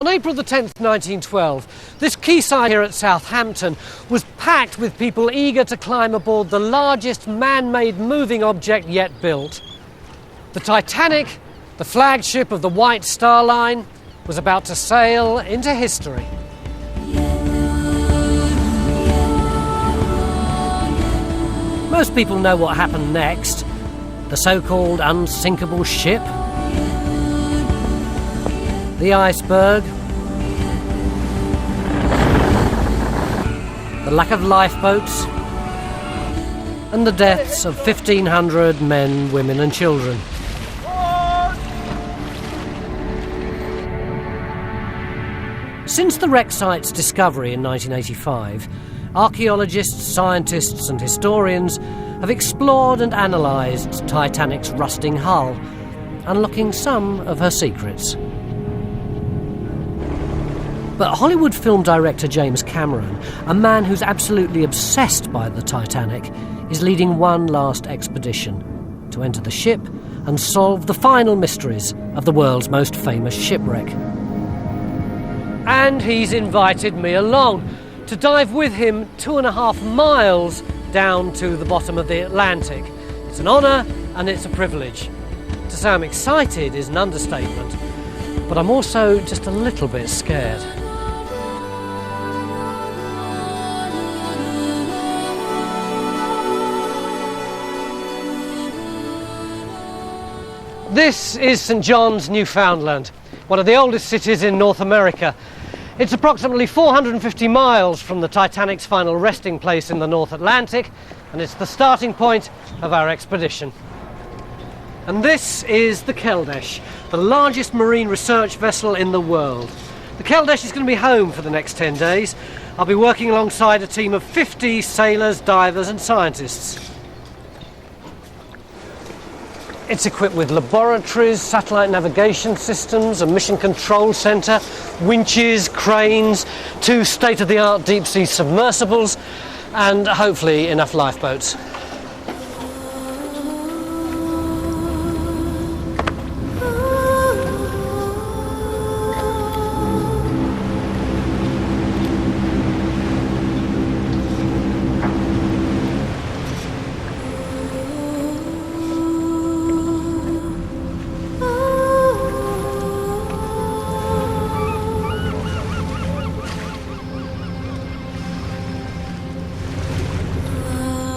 On April the 10th, 1912, this quayside here at Southampton was packed with people eager to climb aboard the largest man-made moving object yet built. The Titanic, the flagship of the White Star Line, was about to sail into history. Most people know what happened next. The so-called unsinkable ship, the iceberg, the lack of lifeboats, and the deaths of 1,500 men, women and children. Since the wreck site's discovery in 1985, archaeologists, scientists and historians have explored and analysed Titanic's rusting hull, unlocking some of her secrets. But Hollywood film director James Cameron, a man who's absolutely obsessed by the Titanic, is leading one last expedition to enter the ship and solve the final mysteries of the world's most famous shipwreck. And he's invited me along to dive with him 2.5 miles down to the bottom of the Atlantic. It's an honour and it's a privilege. To say I'm excited is an understatement, but I'm also just a little bit scared. This is St John's, Newfoundland, one of the oldest cities in North America. It's approximately 450 miles from the Titanic's final resting place in the North Atlantic, and it's the starting point of our expedition. And this is the Keldysh, the largest marine research vessel in the world. The Keldysh is going to be home for the next 10 days. I'll be working alongside a team of 50 sailors, divers and scientists. It's equipped with laboratories, satellite navigation systems, a mission control centre, winches, cranes, 2 state-of-the-art deep-sea submersibles, and hopefully enough lifeboats.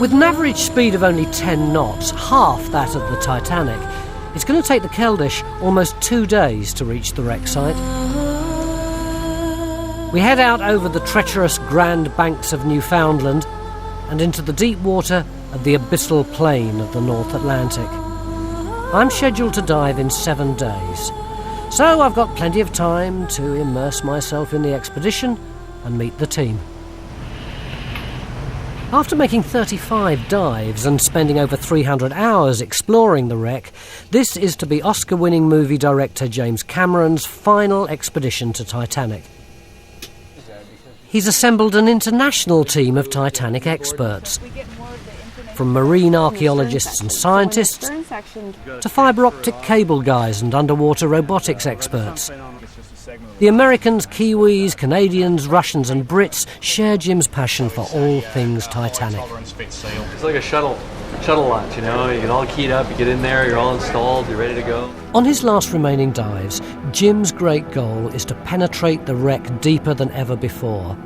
With an average speed of only 10 knots, half that of the Titanic, it's going to take the Keldysh almost 2 days to reach the wreck site. We head out over the treacherous Grand Banks of Newfoundland and into the deep water of the abyssal plain of the North Atlantic. I'm scheduled to dive in 7 days, so I've got plenty of time to immerse myself in the expedition and meet the team. After making 35 dives and spending over 300 hours exploring the wreck, this is to be Oscar-winning movie director James Cameron's final expedition to Titanic. He's assembled an international team of Titanic experts, from marine archaeologists and scientists to fibre-optic cable guys and underwater robotics experts. The Americans, Kiwis, Canadians, Russians and Brits share Jim's passion for all things Titanic. It's like a shuttle launch, you know, you get all keyed up, you get in there, you're all installed, you're ready to go. On his last remaining dives, Jim's great goal is to penetrate the wreck deeper than ever before,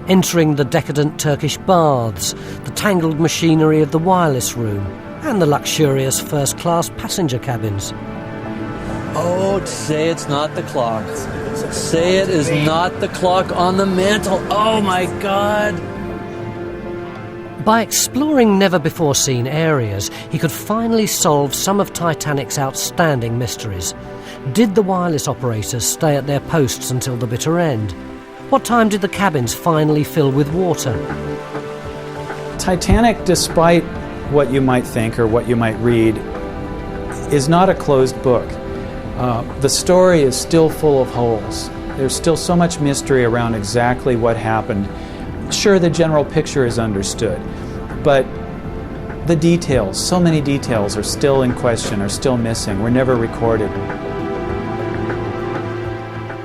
entering the decadent Turkish baths, the tangled machinery of the wireless room, and the luxurious first-class passenger cabins. Oh, say it's not the clock. Say it is not the clock on the mantle. Oh my God! By exploring never-before-seen areas, he could finally solve some of Titanic's outstanding mysteries. Did the wireless operators stay at their posts until the bitter end? What time did the cabins finally fill with water? Titanic, despite what you might think or what you might read, is not a closed book. The story is still full of holes. There's still so much mystery around exactly what happened. Sure, the general picture is understood, but the details, so many details are still in question, are still missing, were never recorded.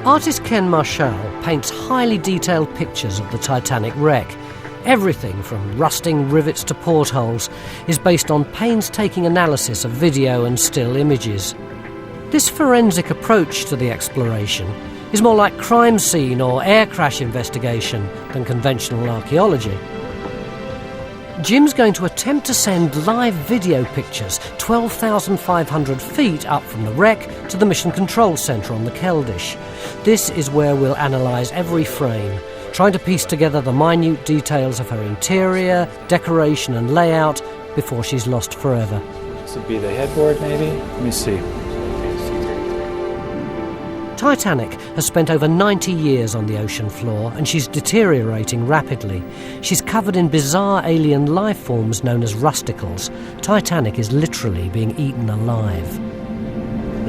Artist Ken Marshall paints highly detailed pictures of the Titanic wreck. Everything from rusting rivets to portholes is based on painstaking analysis of video and still images. This forensic approach to the exploration is more like crime scene or air crash investigation than conventional archaeology. Jim's going to attempt to send live video pictures 12,500 feet up from the wreck to the Mission Control Centre on the Keldysh. This is where we'll analyse every frame, trying to piece together the minute details of her interior, decoration and layout before she's lost forever. This would be the headboard, maybe? Let me see. Titanic has spent over 90 years on the ocean floor and she's deteriorating rapidly. She's covered in bizarre alien life forms known as rusticles. Titanic is literally being eaten alive.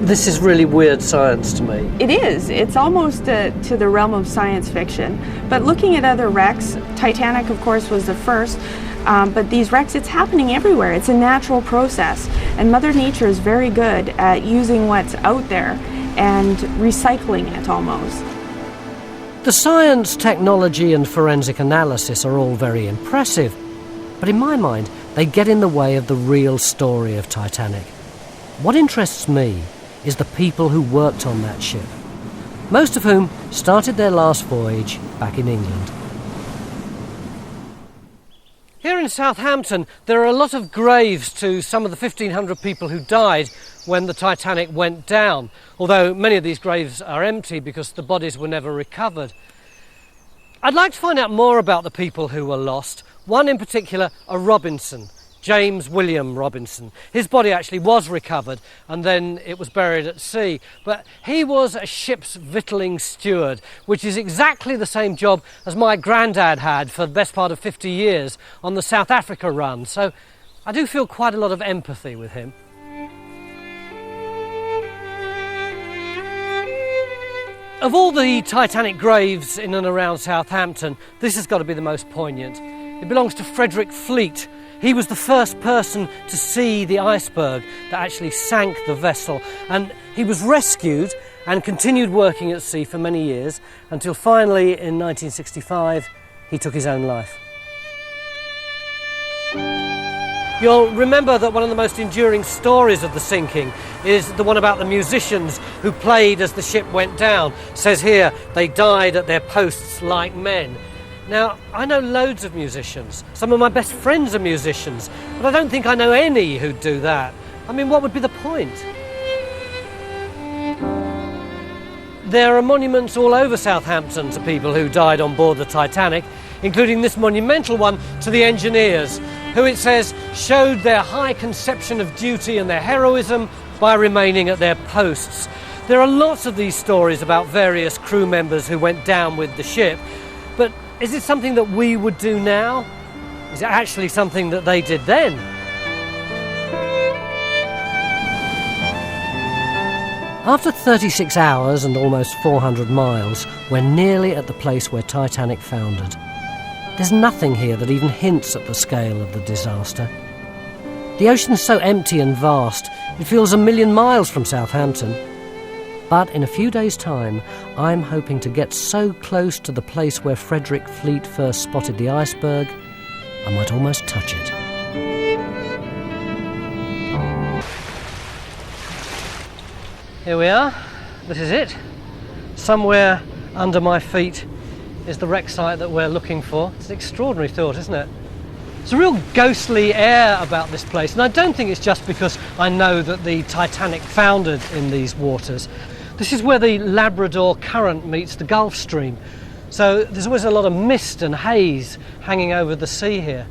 This is really weird science to me. It is. It's almost to the realm of science fiction. But looking at other wrecks, Titanic, of course, was the first. But these wrecks, it's happening everywhere. It's a natural process. And Mother Nature is very good at using what's out there and recycling it almost. The science, technology and forensic analysis are all very impressive, but in my mind they get in the way of the real story of Titanic. What interests me is the people who worked on that ship, most of whom started their last voyage back in England. Here in Southampton there are a lot of graves to some of the 1,500 people who died when the Titanic went down, although many of these graves are empty because the bodies were never recovered. I'd like to find out more about the people who were lost. One in particular, a Robinson, James William Robinson. His body actually was recovered and then it was buried at sea, but he was a ship's victualling steward, which is exactly the same job as my granddad had for the best part of 50 years on the South Africa run, so I do feel quite a lot of empathy with him. Of all the Titanic graves in and around Southampton, this has got to be the most poignant. It belongs to Frederick Fleet. He was the first person to see the iceberg that actually sank the vessel, and he was rescued and continued working at sea for many years until finally in 1965 he took his own life. You'll remember that one of the most enduring stories of the sinking is the one about the musicians who played as the ship went down. It says here, they died at their posts like men. Now, I know loads of musicians. Some of my best friends are musicians, but I don't think I know any who'd do that. I mean, what would be the point? There are monuments all over Southampton to people who died on board the Titanic, including this monumental one to the engineers, who it says showed their high conception of duty and their heroism by remaining at their posts. There are lots of these stories about various crew members who went down with the ship, but is it something that we would do now? Is it actually something that they did then? After 36 hours and almost 400 miles, we're nearly at the place where Titanic foundered. There's nothing here that even hints at the scale of the disaster. The ocean's so empty and vast, it feels a million miles from Southampton. But in a few days' time, I'm hoping to get so close to the place where Frederick Fleet first spotted the iceberg, I might almost touch it. Here we are. This is it. Somewhere under my feet is the wreck site that we're looking for. It's an extraordinary thought, isn't it? There's a real ghostly air about this place, and I don't think it's just because I know that the Titanic foundered in these waters. This is where the Labrador Current meets the Gulf Stream, so there's always a lot of mist and haze hanging over the sea here.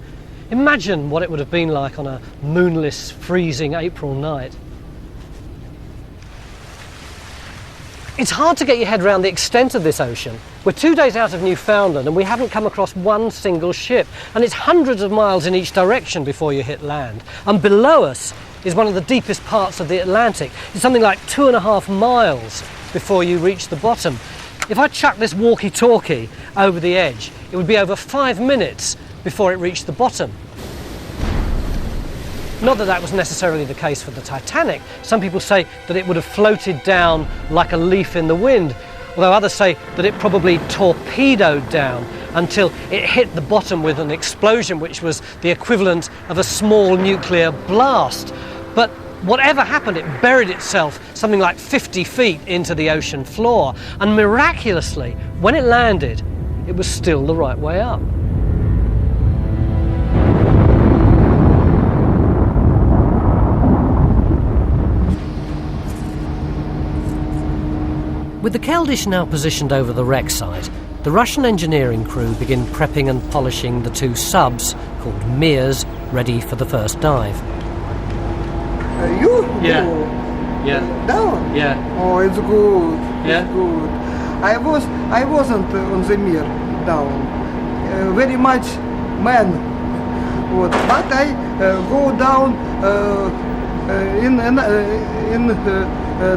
Imagine what it would have been like on a moonless, freezing April night. It's hard to get your head around the extent of this ocean. We're 2 days out of Newfoundland and we haven't come across one single ship, and it's hundreds of miles in each direction before you hit land. And below us is one of the deepest parts of the Atlantic. It's something like 2.5 miles before you reach the bottom. If I chuck this walkie-talkie over the edge, it would be over 5 minutes before it reached the bottom. Not that that was necessarily the case for the Titanic. Some people say that it would have floated down like a leaf in the wind. although others say that it probably torpedoed down until it hit the bottom with an explosion which was the equivalent of a small nuclear blast. But whatever happened, it buried itself something like 50 feet into the ocean floor, and miraculously, when it landed, it was still the right way up. With the Keldysh now positioned over the wreck site, the Russian engineering crew begin prepping and polishing the two subs, called Mirs, ready for the first dive. You? Yeah. Go Yeah. down? Yeah. Oh, it's good. Yeah? It's good. I wasn't on the Mir down. Very much man. But I go down in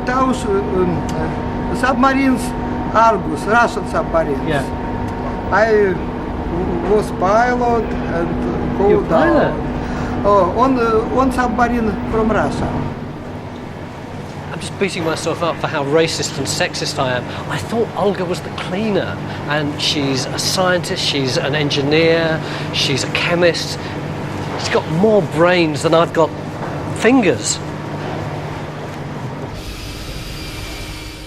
those submarines, Argus, Russian submarines. Yeah. I was pilot and go You're down. pilot? On submarine from Russia. I'm just beating myself up for how racist and sexist I am. I thought Olga was the cleaner, and she's a scientist, she's an engineer, she's a chemist. She's got more brains than I've got fingers.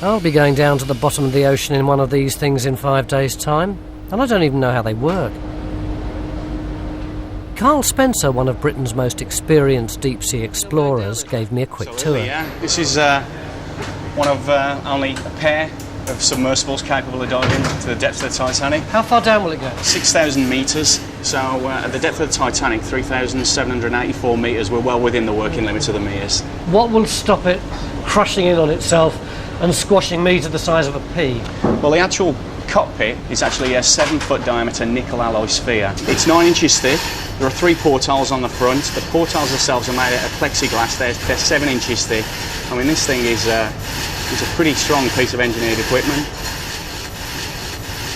I'll be going down to the bottom of the ocean in one of these things in 5 days' time, and I don't even know how they work. Carl Spencer, one of Britain's most experienced deep-sea explorers, gave me a quick tour. This is one of only a pair of submersibles capable of diving to the depth of the Titanic. How far down will it go? 6,000 metres. So at the depth of the Titanic, 3,784 metres, we're well within the working limits of the Mirs. What will stop it crushing in on itself and squashing me to the size of a pea? Well, the actual cockpit is actually a 7-foot diameter nickel alloy sphere. It's 9 inches thick. There are 3 portholes on the front. The portholes themselves are made out of plexiglass. They're 7 inches thick. I mean, this thing is a pretty strong piece of engineered equipment.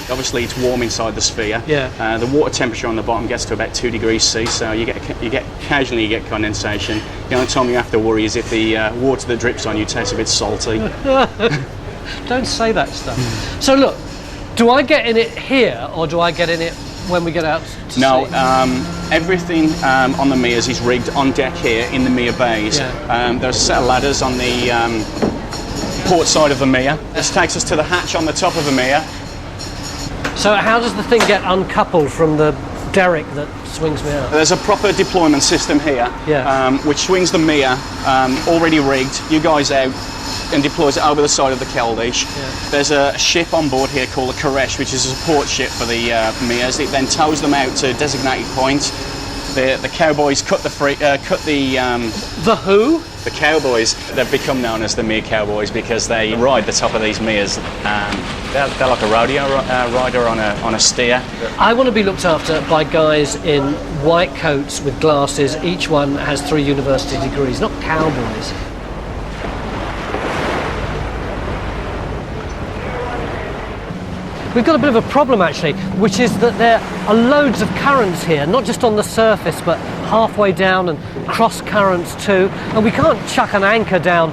Obviously, it's warm inside the sphere. Yeah. The water temperature on the bottom gets to about 2 degrees C, so occasionally you get condensation. The only time you have to worry is if the water that drips on you tastes a bit salty. Don't say that stuff. So look, do I get in it here, or do I get in it when we get out to No, sea? everything on the Mirs is rigged on deck here in the Mir bays. Yeah. There's a set of ladders on the port side of the Mir. This takes us to the hatch on the top of the Mir. So how does the thing get uncoupled from the derrick that swings me out? There's a proper deployment system here, Yeah. which swings the Mir, already rigged, you guys out, and deploys it over the side of the Keldysh. Yeah. There's a ship on board here called the Koresh, which is a support ship for the Mirs. It then tows them out to a designated point. The cowboys cut the The who? The cowboys. They've become known as the Mir Cowboys because they ride the top of these Mirs. They're like a rodeo rider on a steer. I want to be looked after by guys in white coats with glasses. Each one has 3 university degrees, not cowboys. We've got a bit of a problem actually, which is that there are loads of currents here, not just on the surface, but halfway down and cross currents too. And we can't chuck an anchor down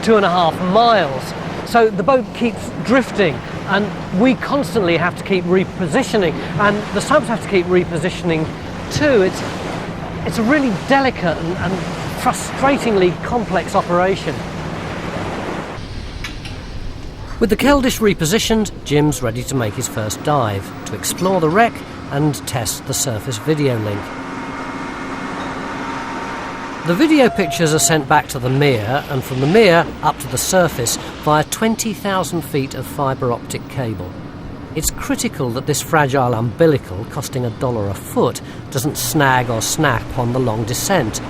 2.5 miles. So the boat keeps drifting and we constantly have to keep repositioning, and the subs have to keep repositioning too. It's a really delicate and frustratingly complex operation. With the Keldysh repositioned, Jim's ready to make his first dive, to explore the wreck and test the surface video link. The video pictures are sent back to the Mir, and from the Mir up to the surface via 20,000 feet of fibre optic cable. It's critical that this fragile umbilical, costing $1 a foot, doesn't snag or snap on the long descent.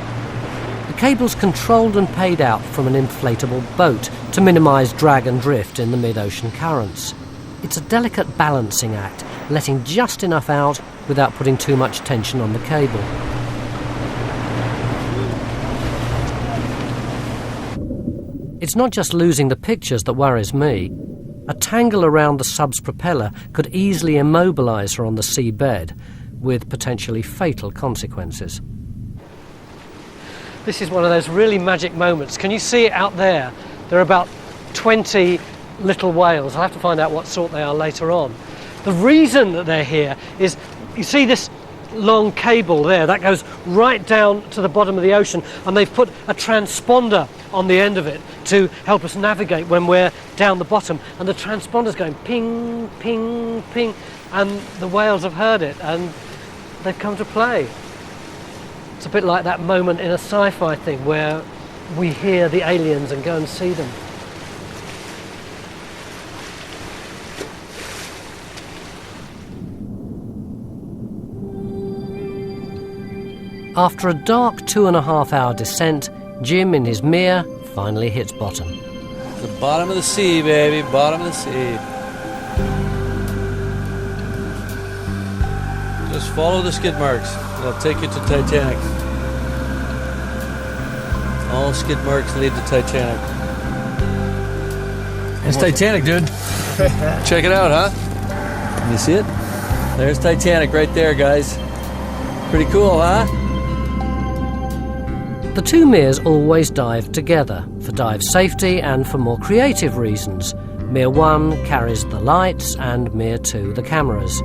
The cable's controlled and paid out from an inflatable boat to minimise drag and drift in the mid-ocean currents. It's a delicate balancing act, letting just enough out without putting too much tension on the cable. It's not just losing the pictures that worries me. A tangle around the sub's propeller could easily immobilise her on the seabed, with potentially fatal consequences. This is one of those really magic moments. Can you see it out there? There are about 20 little whales. I'll have to find out what sort they are later on. The reason that they're here is, you see this long cable there, that goes right down to the bottom of the ocean, and they've put a transponder on the end of it to help us navigate when we're down the bottom, and the transponder's going ping, ping, ping, and the whales have heard it and they've come to play. It's a bit like that moment in a sci-fi thing where we hear the aliens and go and see them. After a dark 2.5 hour descent, Jim in his Mir finally hits bottom. The bottom of the sea, baby, bottom of the sea. Just follow the skid marks. They'll take you to Titanic. All skid marks lead to Titanic. It's Titanic, dude. Check it out, huh? You see it? There's Titanic right there, guys. Pretty cool, huh? The two Mirs always dive together, for dive safety and for more creative reasons. Mir 1 carries the lights and Mir 2 the cameras.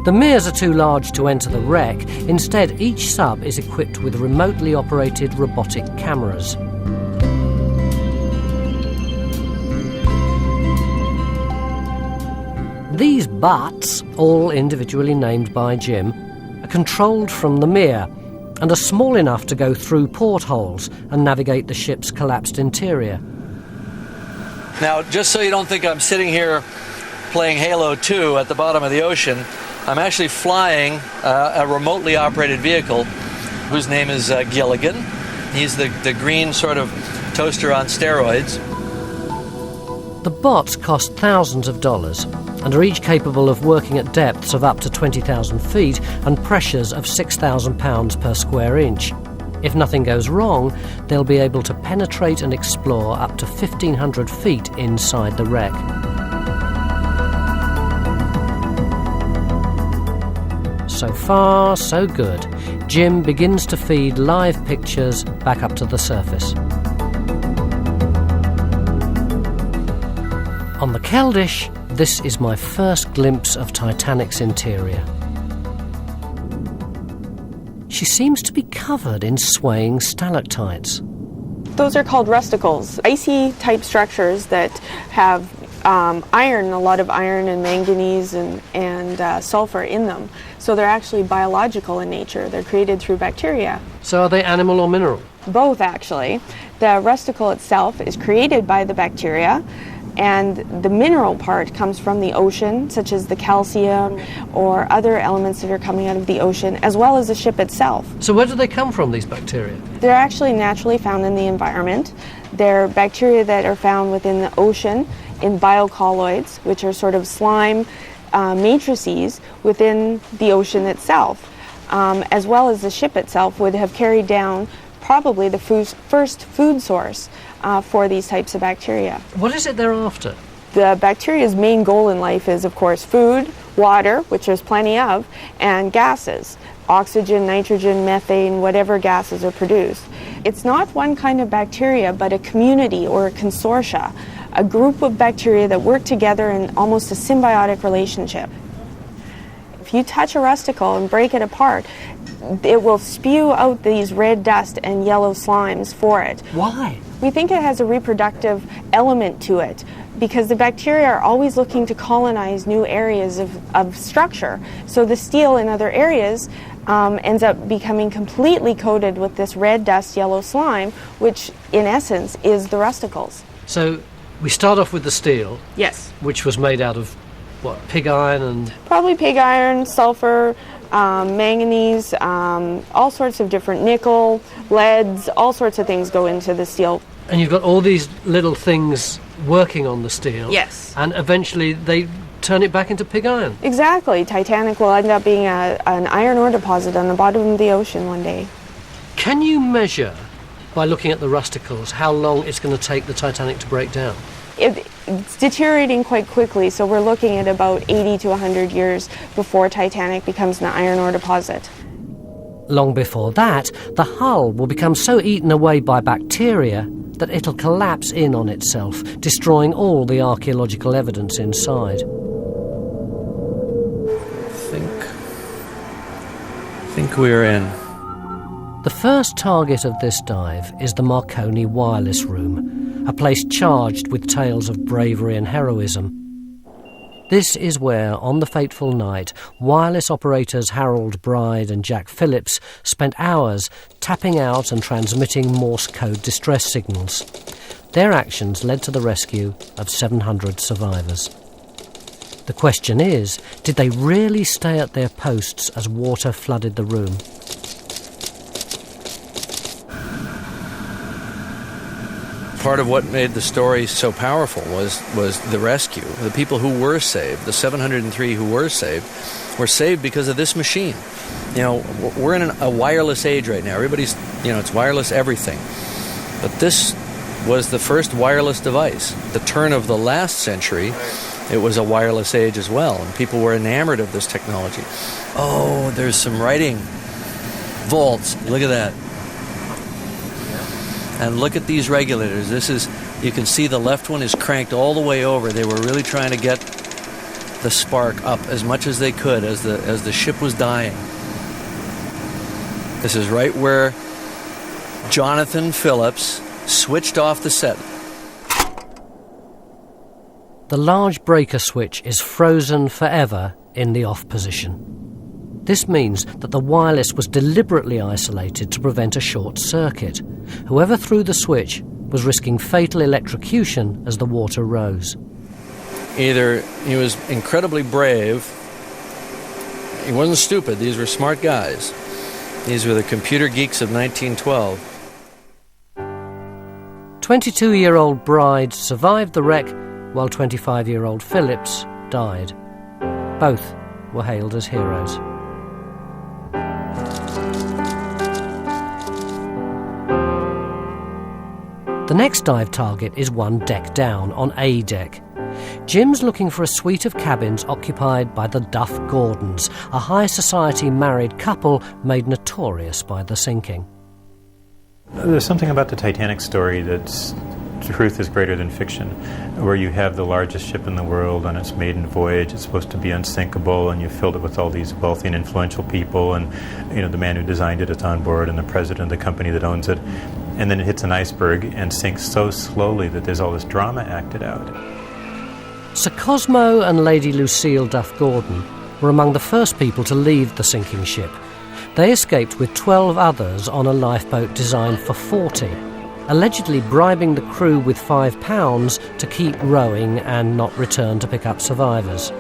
The Mirs are too large to enter the wreck. Instead, each sub is equipped with remotely operated robotic cameras. These butts, all individually named by Jim, are controlled from the Mir and are small enough to go through portholes and navigate the ship's collapsed interior. Now, just so you don't think I'm sitting here playing Halo 2 at the bottom of the ocean, I'm actually flying a remotely operated vehicle whose name is Gilligan. He's the green sort of toaster on steroids. The bots cost thousands of dollars and are each capable of working at depths of up to 20,000 feet and pressures of 6,000 pounds per square inch. If nothing goes wrong, they'll be able to penetrate and explore up to 1,500 feet inside the wreck. So far, so good. Jim begins to feed live pictures back up to the surface. On the Keldysh, this is my first glimpse of Titanic's interior. She seems to be covered in swaying stalactites. Those are called rusticles, icy type structures that have iron, a lot of iron and manganese and sulfur in them. So they're actually biological in nature. They're created through bacteria. So are they animal or mineral? Both, actually. The rusticle itself is created by the bacteria, and the mineral part comes from the ocean, such as the calcium or other elements that are coming out of the ocean, as well as the ship itself. So where do they come from, these bacteria? They're actually naturally found in the environment. They're bacteria that are found within the ocean in biocolloids, which are sort of slime matrices within the ocean itself, as well as the ship itself would have carried down probably the first food source for these types of bacteria. What is it they're after? The bacteria's main goal in life is, of course, food, water, which there's plenty of, and gases. Oxygen, nitrogen, methane, whatever gases are produced. It's not one kind of bacteria, but a community or a consortia, a group of bacteria that work together in almost a symbiotic relationship. If you touch a rusticle and break it apart, it will spew out these red dust and yellow slimes for it. Why? We think it has a reproductive element to it because the bacteria are always looking to colonize new areas of structure. So the steel in other areas ends up becoming completely coated with this red dust, yellow slime, which in essence is the rusticles. So we start off with the steel. Yes. Which was made out of, what, pig iron and... Probably pig iron, sulfur, manganese, all sorts of different nickel, leads, all sorts of things go into the steel. And you've got all these little things working on the steel. Yes. And eventually they turn it back into pig iron. Exactly. Titanic will end up being an iron ore deposit on the bottom of the ocean one day. Can you measure, by looking at the rusticles, how long it's going to take the Titanic to break down? It's deteriorating quite quickly, so we're looking at about 80 to 100 years before Titanic becomes an iron ore deposit. Long before that, the hull will become so eaten away by bacteria that it'll collapse in on itself, destroying all the archaeological evidence inside. I think we're in. The first target of this dive is the Marconi wireless room, a place charged with tales of bravery and heroism. This is where, on the fateful night, wireless operators Harold Bride and Jack Phillips spent hours tapping out and transmitting Morse code distress signals. Their actions led to the rescue of 700 survivors. The question is, did they really stay at their posts as water flooded the room? Part of what made the story so powerful was the rescue. The people who were saved, the 703 who were saved because of this machine. You know, we're in a wireless age right now. Everybody's, it's wireless everything. But this was the first wireless device. The turn of the last century, it was a wireless age as well, and people were enamored of this technology. Oh, there's some writing. Volts, look at that. And look at these regulators. You can see the left one is cranked all the way over. They were really trying to get the spark up as much as they could as the ship was dying. This is right where Jonathan Phillips switched off the set. The large breaker switch is frozen forever in the off position. This means that the wireless was deliberately isolated to prevent a short circuit. Whoever threw the switch was risking fatal electrocution as the water rose. Either he was incredibly brave, he wasn't stupid, these were smart guys. These were the computer geeks of 1912. 22-year-old Bride survived the wreck, while 25-year-old Phillips died. Both were hailed as heroes. The next dive target is one deck down, on A deck. Jim's looking for a suite of cabins occupied by the Duff Gordons, a high society married couple made notorious by the sinking. There's something about the Titanic story that's truth is greater than fiction, where you have the largest ship in the world on its maiden voyage. It's supposed to be unsinkable, and you filled it with all these wealthy and influential people, and the man who designed it is on board, and the president of the company that owns it. And then it hits an iceberg and sinks so slowly that there's all this drama acted out. Sir Cosmo and Lady Lucille Duff Gordon were among the first people to leave the sinking ship. They escaped with 12 others on a lifeboat designed for 40, allegedly bribing the crew with £5 to keep rowing and not return to pick up survivors.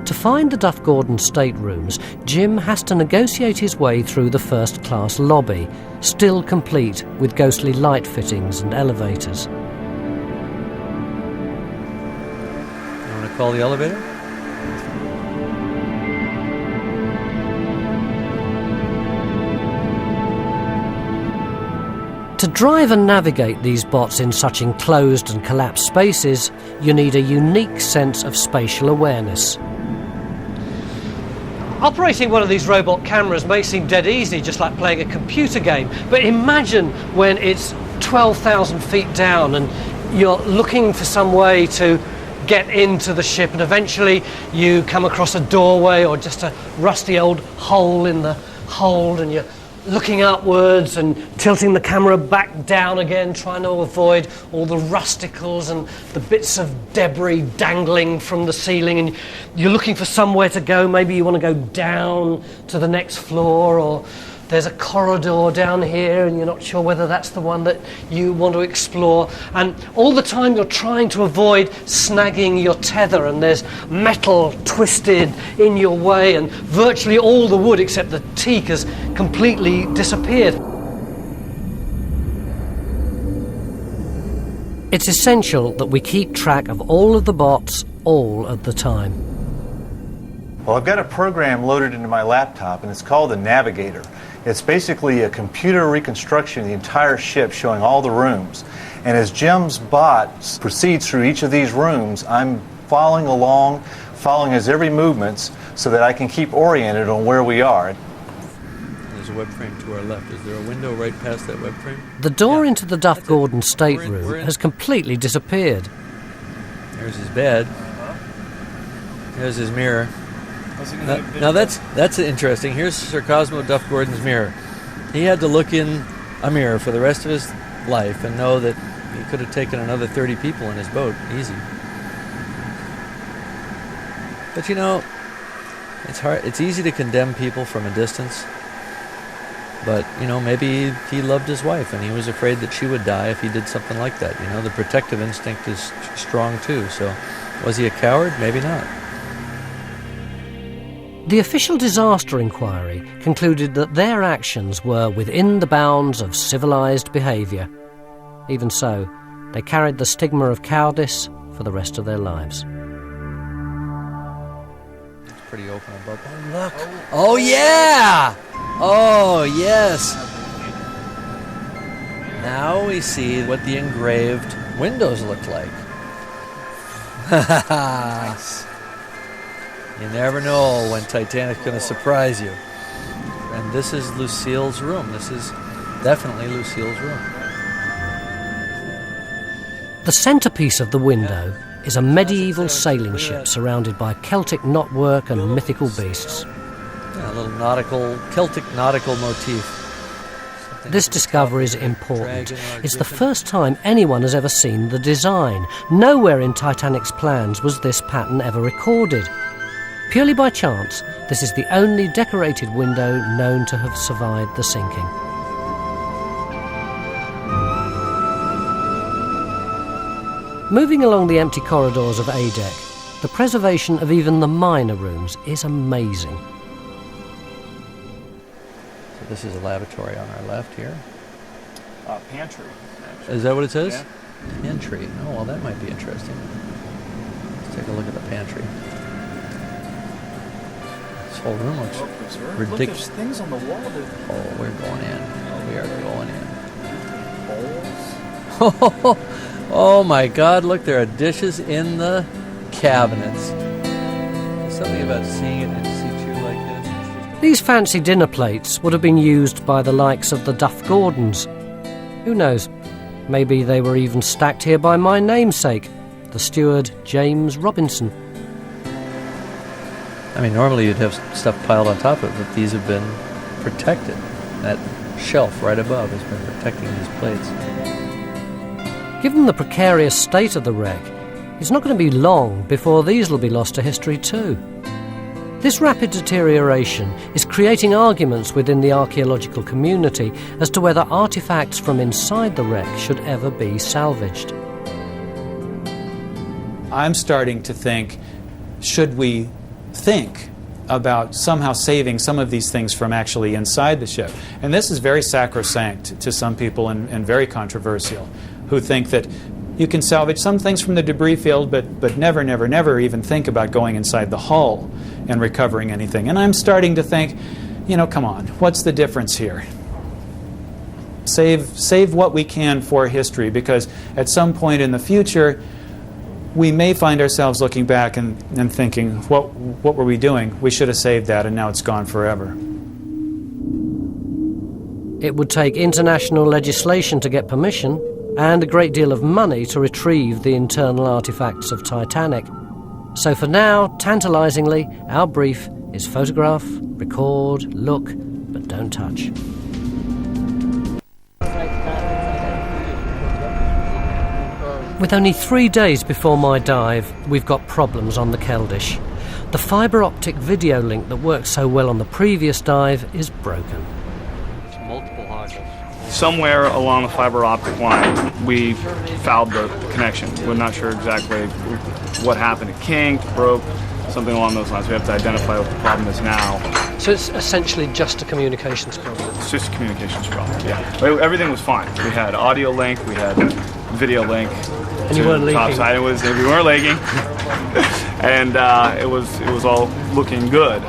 To find the Duff Gordon staterooms, Jim has to negotiate his way through the first-class lobby, still complete with ghostly light fittings and elevators. You want to call the elevator? To drive and navigate these bots in such enclosed and collapsed spaces, you need a unique sense of spatial awareness. Operating one of these robot cameras may seem dead easy, just like playing a computer game, but imagine when it's 12,000 feet down and you're looking for some way to get into the ship, and eventually you come across a doorway or just a rusty old hole in the hold, and you're looking upwards and tilting the camera back down again, trying to avoid all the rusticles and the bits of debris dangling from the ceiling, and you're looking for somewhere to go. Maybe you want to go down to the next floor, or there's a corridor down here and you're not sure whether that's the one that you want to explore, and all the time you're trying to avoid snagging your tether, and there's metal twisted in your way, and virtually all the wood except the teak has completely disappeared. It's essential that we keep track of all of the bots all of the time. Well, I've got a program loaded into my laptop, and it's called the Navigator. It's basically a computer reconstruction of the entire ship, showing all the rooms. And as Jim's bot proceeds through each of these rooms, I'm following along, following his every movements, so that I can keep oriented on where we are. There's a web frame to our left. Is there a window right past that web frame? The door into the Duff Gordon stateroom has completely disappeared. There's his bed. There's his mirror. Now that's interesting. Here's Sir Cosmo Duff Gordon's mirror. He had to look in a mirror for the rest of his life and know that he could have taken another 30 people in his boat, easy. But you know, it's hard. It's easy to condemn people from a distance. But, you know, maybe he loved his wife and he was afraid that she would die if he did something like that. You know, the protective instinct is strong too. So, was he a coward? Maybe not. The official disaster inquiry concluded that their actions were within the bounds of civilized behaviour. Even so, they carried the stigma of cowardice for the rest of their lives. It's pretty open above. Oh, look. Oh, yeah! Oh, yes. Now we see what the engraved windows look like. Nice. You never know when Titanic's going to surprise you. And this is Lucille's room. This is definitely Lucille's room. The centrepiece of the window is a medieval sailing ship surrounded by Celtic knotwork and mythical beasts. Yeah, a little Celtic nautical motif. This discovery is important. It's the first time anyone has ever seen the design. Nowhere in Titanic's plans was this pattern ever recorded. Purely by chance, this is the only decorated window known to have survived the sinking. Moving along the empty corridors of A Deck, the preservation of even the minor rooms is amazing. So this is a lavatory on our left here. Pantry. Is that what it says? Yeah. Pantry. Oh, well, that might be interesting. Let's take a look at the pantry. This whole room looks ridiculous. Look, there's things on the wall. Oh, we're going in. We are going in. Bowls. Oh my God, look, there are dishes in the cabinets. There's something about seeing it in situ like this. These fancy dinner plates would have been used by the likes of the Duff Gordons. Who knows? Maybe they were even stacked here by my namesake, the steward James Robinson. I mean, normally you'd have stuff piled on top of it, but these have been protected. That shelf right above has been protecting these plates. Given the precarious state of the wreck, it's not going to be long before these will be lost to history too. This rapid deterioration is creating arguments within the archaeological community as to whether artefacts from inside the wreck should ever be salvaged. I'm starting to think, should we think about somehow saving some of these things from actually inside the ship? And this is very sacrosanct to some people and very controversial, who think that you can salvage some things from the debris field, but never, never, never even think about going inside the hull and recovering anything. And I'm starting to think, you know, come on, what's the difference here? Save what we can for history, because at some point in the future, we may find ourselves looking back and thinking, what were we doing? We should have saved that, and now it's gone forever. It would take international legislation to get permission, and a great deal of money to retrieve the internal artefacts of Titanic. So for now, tantalisingly, our brief is photograph, record, look, but don't touch. With only 3 days before my dive, we've got problems on the Keldysh. The fibre optic video link that worked so well on the previous dive is broken. Multiple hoggles. Somewhere along the fiber optic line, we fouled the connection. We're not sure exactly what happened. It kinked, broke, something along those lines. We have to identify what the problem is now. So it's essentially just a communications problem? It's just a communications problem, yeah. Everything was fine. We had audio link, we had video link. And you weren't leaking? Topside. We weren't leaking. And it was all looking good.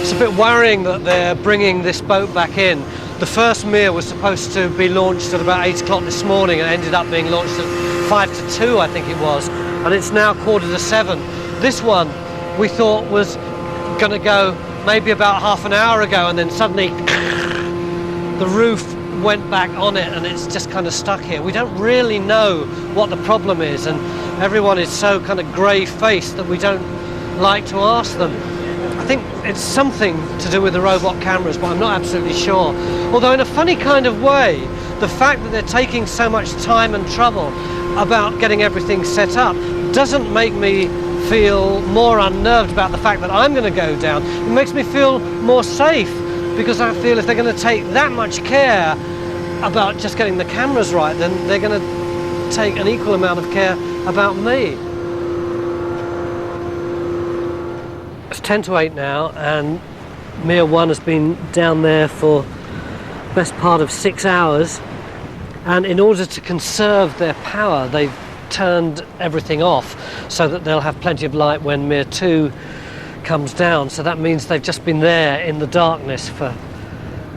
It's a bit worrying that they're bringing this boat back in. The first Mir was supposed to be launched at about 8 o'clock this morning and ended up being launched at 5 to 2, I think it was, and it's now 7:15. This one we thought was going to go maybe about half an hour ago, and then suddenly the roof went back on it and it's just kind of stuck here. We don't really know what the problem is, and everyone is so kind of grey-faced that we don't like to ask them. I think it's something to do with the robot cameras, but I'm not absolutely sure. Although in a funny kind of way, the fact that they're taking so much time and trouble about getting everything set up doesn't make me feel more unnerved about the fact that I'm going to go down. It makes me feel more safe, because I feel if they're going to take that much care about just getting the cameras right, then they're going to take an equal amount of care about me. It's 10 to 8 now, and Mir 1 has been down there for the best part of 6 hours, and in order to conserve their power, they've turned everything off so that they'll have plenty of light when Mir 2 comes down. So that means they've just been there in the darkness for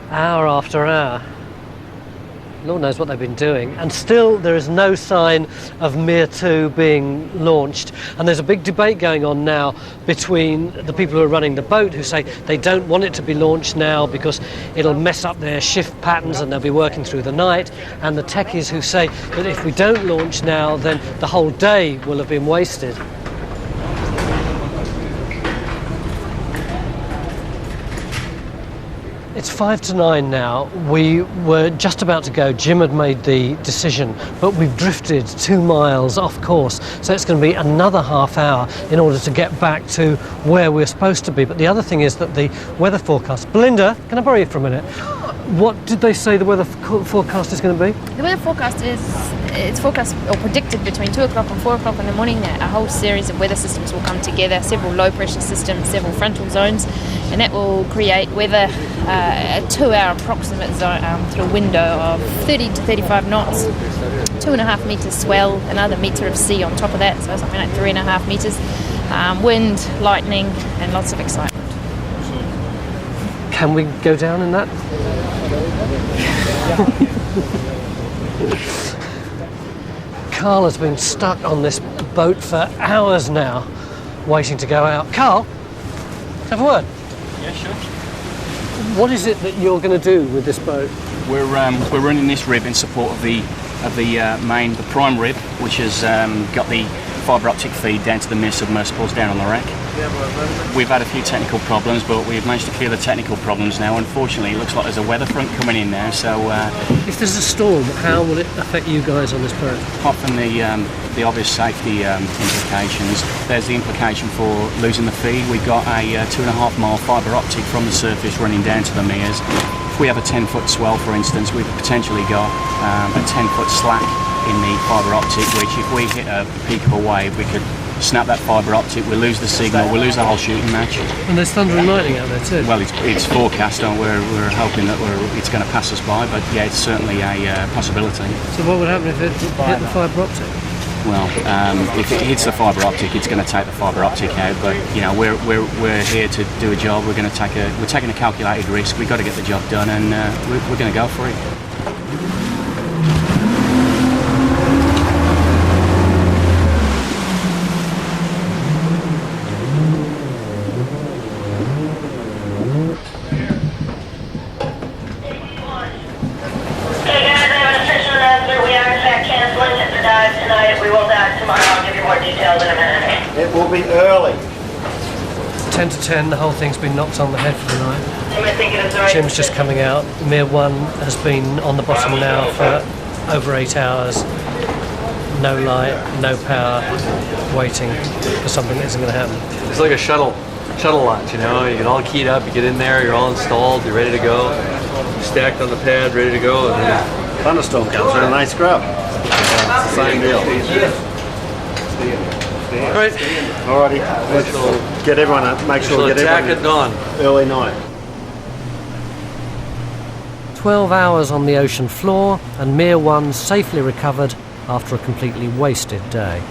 hour after hour. Lord knows what they've been doing, and still there is no sign of Mir 2 being launched. And there's a big debate going on now between the people who are running the boat, who say they don't want it to be launched now because it'll mess up their shift patterns and they'll be working through the night, and the techies who say that if we don't launch now, then the whole day will have been wasted. It's 5 to 9 now. We were just about to go. Jim had made the decision, but we've drifted 2 miles off course, so it's going to be another half hour in order to get back to where we're supposed to be. But the other thing is that the weather forecast... Belinda, can I borrow you for a minute? What did they say the weather forecast is going to be? The weather forecast it's forecast or predicted between 2 o'clock and 4 o'clock in the morning that a whole series of weather systems will come together, several low pressure systems, several frontal zones, and that will create weather, a 2-hour approximate zone, sort of window of 30 to 35 knots, 2.5 metres swell, another metre of sea on top of that, so something like 3.5 metres, wind, lightning, and lots of excitement. Can we go down in that? Carl has been stuck on this boat for hours now, waiting to go out. Carl, have a word? Yeah, sure. What is it that you're going to do with this boat? We're running this rib in support of the prime rib, which has got the fibre optic feed down to the mere submersibles down on the wreck. We've had a few technical problems, but we've managed to clear the technical problems now. Unfortunately, it looks like there's a weather front coming in now, so... if there's a storm, how will it affect you guys on this boat? Apart from the obvious safety implications, there's the implication for losing the feed. We've got a 2.5 mile fibre optic from the surface running down to the meres. If we have a 10-foot swell, for instance, we've potentially got a 10-foot slack in the fibre optic, which if we hit a peak of a wave, we could snap that fibre optic, we'll lose the signal, we'll lose the whole shooting match. And there's thunder and lightning out there too? Well, it's forecast, and we're hoping that it's going to pass us by, but yeah, it's certainly a possibility. So what would happen if it hit the fibre optic? Well, if it hits the fibre optic, it's going to take the fibre optic out, but you know, we're here to do a job. We're taking a calculated risk. We've got to get the job done, and we're going to go for it. 10 to 10, the whole thing's been knocked on the head for the night. Jim's just coming out. Mir 1 has been on the bottom now for over 8 hours. No light, no power, waiting for something that isn't going to happen. It's like a shuttle launch, you know. You get all keyed up, you get in there, you're all installed, you're ready to go. You're stacked on the pad, ready to go. And then thunderstorm comes with a nice scrub. It's the same deal. Right. Alrighty, let's get everyone up. Make sure we get attack everyone at dawn. Early night. 12 hours on the ocean floor, and Mir 1 safely recovered after a completely wasted day.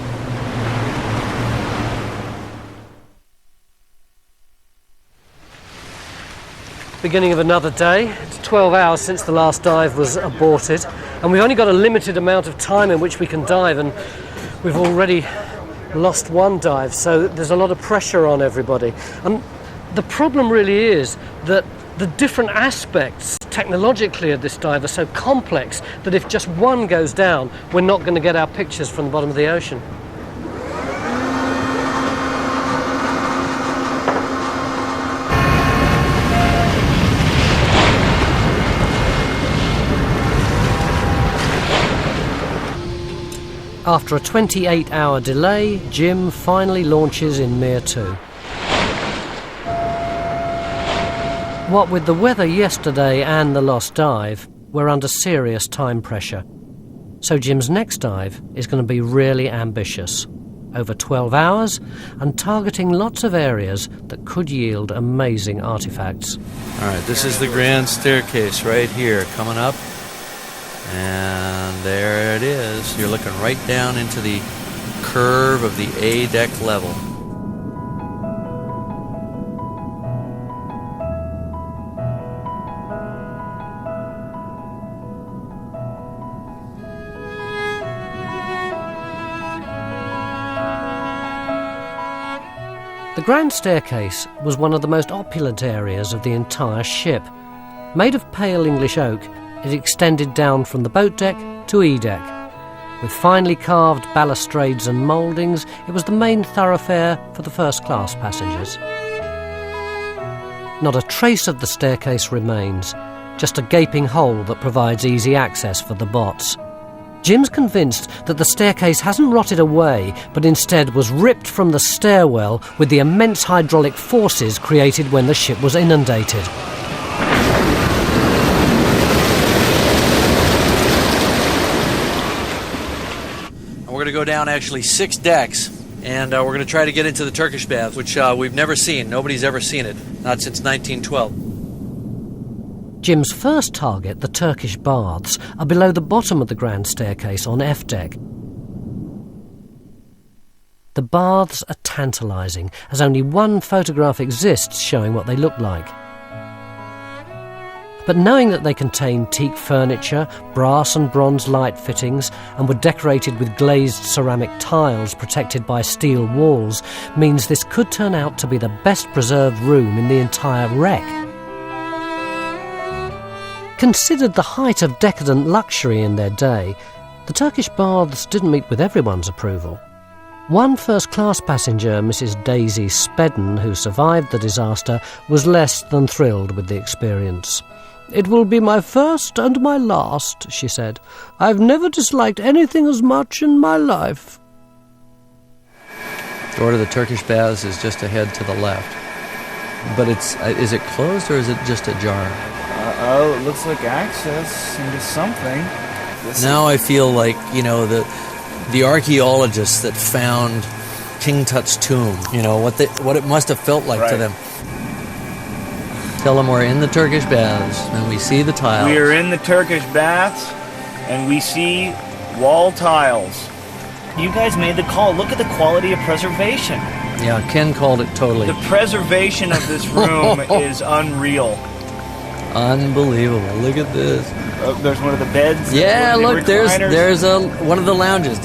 Beginning of another day. It's 12 hours since the last dive was aborted, and we've only got a limited amount of time in which we can dive, and we've already lost one dive, so there's a lot of pressure on everybody. And the problem really is that the different aspects technologically of this dive are so complex that if just one goes down, we're not going to get our pictures from the bottom of the ocean. After a 28-hour delay, Jim finally launches in Mir 2. What with the weather yesterday and the lost dive, we're under serious time pressure. So Jim's next dive is going to be really ambitious. Over 12 hours and targeting lots of areas that could yield amazing artifacts. All right, this is the grand staircase right here coming up. And there it is. You're looking right down into the curve of the A deck level. The grand staircase was one of the most opulent areas of the entire ship. Made of pale English oak, it extended down from the boat deck to E deck. With finely carved balustrades and mouldings, it was the main thoroughfare for the first-class passengers. Not a trace of the staircase remains, just a gaping hole that provides easy access for the bots. Jim's convinced that the staircase hasn't rotted away, but instead was ripped from the stairwell with the immense hydraulic forces created when the ship was inundated. We're going to go down actually 6 decks, and we're going to try to get into the Turkish baths, which we've never seen. Nobody's ever seen it, not since 1912. Jim's first target, the Turkish baths, are below the bottom of the grand staircase on F deck. The baths are tantalising, as only one photograph exists showing what they look like. But knowing that they contain teak furniture, brass and bronze light fittings, and were decorated with glazed ceramic tiles protected by steel walls, means this could turn out to be the best preserved room in the entire wreck. Considered the height of decadent luxury in their day, the Turkish baths didn't meet with everyone's approval. One first-class passenger, Mrs. Daisy Spedden, who survived the disaster, was less than thrilled with the experience. "It will be my first and my last," she said. "I've never disliked anything as much in my life." Door to the Turkish baths is just ahead to the left. But is it closed or is it just ajar? Oh, it looks like access into something. Now I feel like, the archaeologists that found King Tut's tomb, what it must have felt like to them. Tell them we're in the Turkish baths and we see the tiles. We are in the Turkish baths and we see wall tiles. You guys made the call. Look at the quality of preservation. Yeah, Ken called it totally. The preservation of this room is unreal. Unbelievable. Look at this. There's one of the beds. Yeah, look, there's one of the lounges.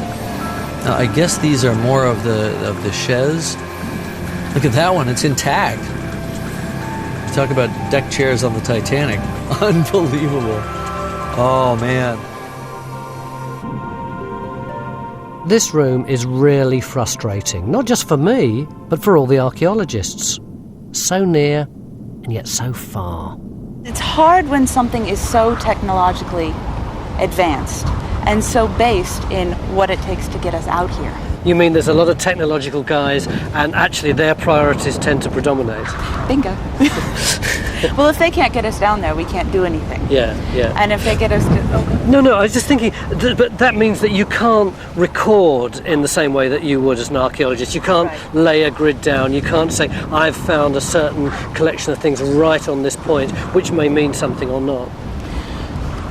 Now, I guess these are more of the chaise. Look at that one, it's intact. You talk about deck chairs on the Titanic. Unbelievable. Oh, man. This room is really frustrating, not just for me, but for all the archaeologists. So near, and yet so far. It's hard when something is so technologically advanced and so based in what it takes to get us out here. You mean there's a lot of technological guys and actually their priorities tend to predominate? Bingo. Well, if they can't get us down there, we can't do anything. Yeah. And if they get us to... Oh. No, I was just thinking, but that means that you can't record in the same way that you would as an archaeologist. You can't lay a grid down. You can't say, I've found a certain collection of things right on this point, which may mean something or not.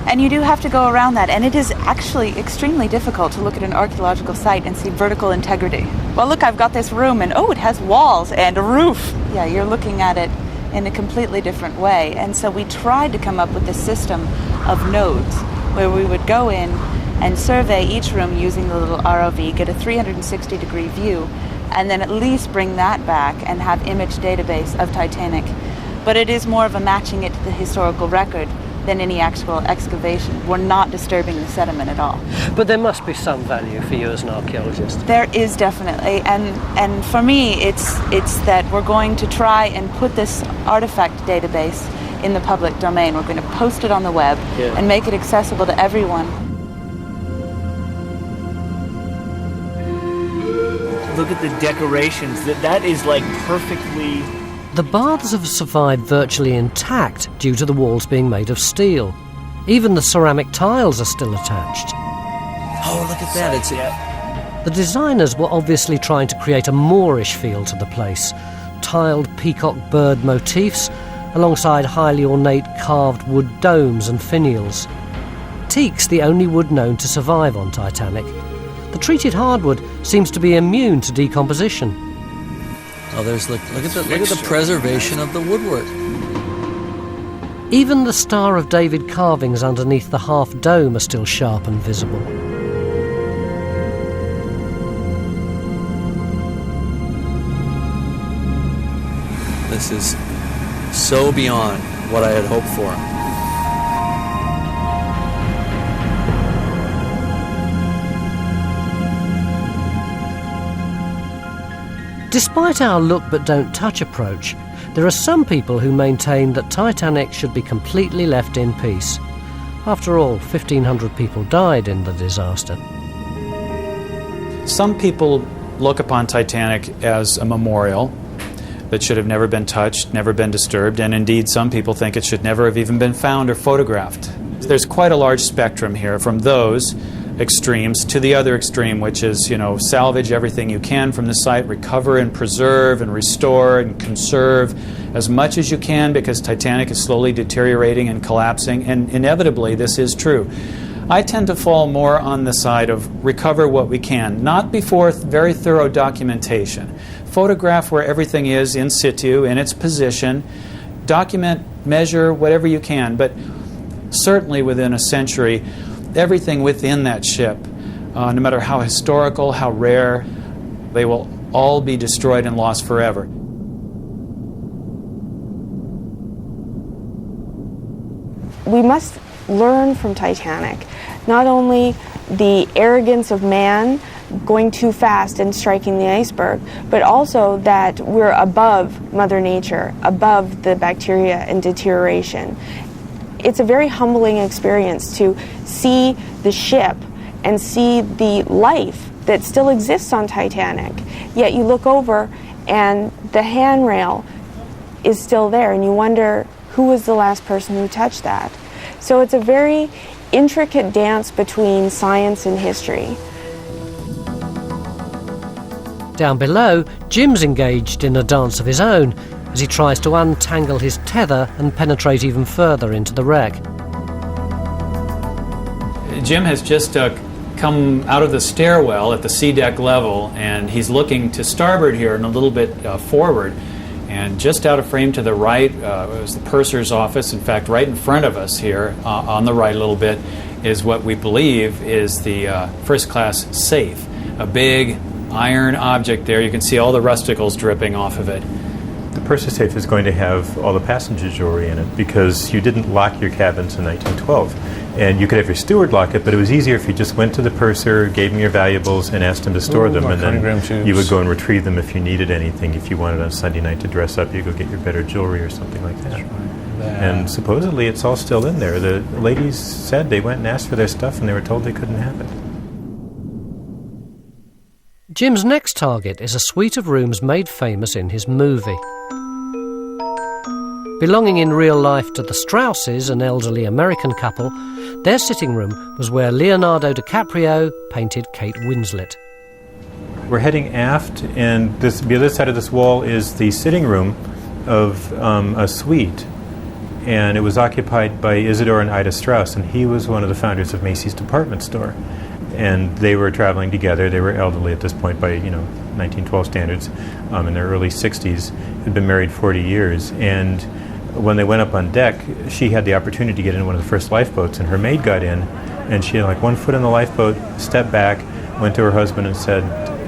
And you do have to go around that, and it is actually extremely difficult to look at an archaeological site and see vertical integrity. Well, look, I've got this room, and it has walls and a roof. Yeah, you're looking at it in a completely different way. And so we tried to come up with this system of nodes where we would go in and survey each room using the little ROV, get a 360-degree view, and then at least bring that back and have image database of Titanic. But it is more of a matching it to the historical record than any actual excavation. We're not disturbing the sediment at all. But there must be some value for you as an archaeologist. There is definitely, and for me, it's that we're going to try and put this artifact database in the public domain. We're going to post it on the web and make it accessible to everyone. Look at the decorations. That is like perfectly... The baths have survived virtually intact due to the walls being made of steel. Even the ceramic tiles are still attached. Oh, look at that. The designers were obviously trying to create a Moorish feel to the place. Tiled peacock bird motifs, alongside highly ornate carved wood domes and finials. Teak's the only wood known to survive on Titanic. The treated hardwood seems to be immune to decomposition. Oh, there's look at the preservation of the woodwork. Even the Star of David carvings underneath the half dome are still sharp and visible. This is so beyond what I had hoped for. Despite our look but don't touch approach, there are some people who maintain that Titanic should be completely left in peace. After all, 1,500 people died in the disaster. Some people look upon Titanic as a memorial that should have never been touched, never been disturbed, and indeed some people think it should never have even been found or photographed. There's quite a large spectrum here from those extremes to the other extreme, which is, salvage everything you can from the site, recover and preserve and restore and conserve as much as you can, because Titanic is slowly deteriorating and collapsing, and inevitably this is true. I tend to fall more on the side of recover what we can, not before very thorough documentation. Photograph where everything is in situ, in its position, document, measure, whatever you can, but certainly within a century, everything within that ship, no matter how historical, how rare, they will all be destroyed and lost forever. We must learn from Titanic, not only the arrogance of man going too fast and striking the iceberg, but also that we're above Mother Nature, above the bacteria and deterioration. It's a very humbling experience to see the ship and see the life that still exists on Titanic. Yet you look over and the handrail is still there, and you wonder who was the last person who touched that. So it's a very intricate dance between science and history. Down below, Jim's engaged in a dance of his own as he tries to untangle his tether and penetrate even further into the wreck. Jim has just come out of the stairwell at the sea deck level, and he's looking to starboard here and a little bit forward. And just out of frame to the right was the purser's office. In fact, right in front of us here, on the right a little bit, is what we believe is the first-class safe. A big iron object there. You can see all the rusticles dripping off of it. The purser safe is going to have all the passenger jewelry in it because you didn't lock your cabins in 1912. And you could have your steward lock it, but it was easier if you just went to the purser, gave him your valuables, and asked him to store them, and then you would go and retrieve them if you needed anything. If you wanted on Sunday night to dress up, you go get your better jewelry or something like that. And supposedly it's all still in there. The ladies said they went and asked for their stuff, and they were told they couldn't have it. Jim's next target is a suite of rooms made famous in his movie. Belonging in real life to the Strausses, an elderly American couple, their sitting room was where Leonardo DiCaprio painted Kate Winslet. We're heading aft, and the other side of this wall is the sitting room of a suite. And it was occupied by Isidore and Ida Strauss, and he was one of the founders of Macy's department store. And they were traveling together. They were elderly at this point by 1912 standards, in their early 60s, had been married 40 years. And when they went up on deck, she had the opportunity to get in one of the first lifeboats, and her maid got in, And she had like one foot in the lifeboat, stepped back, went to her husband and said,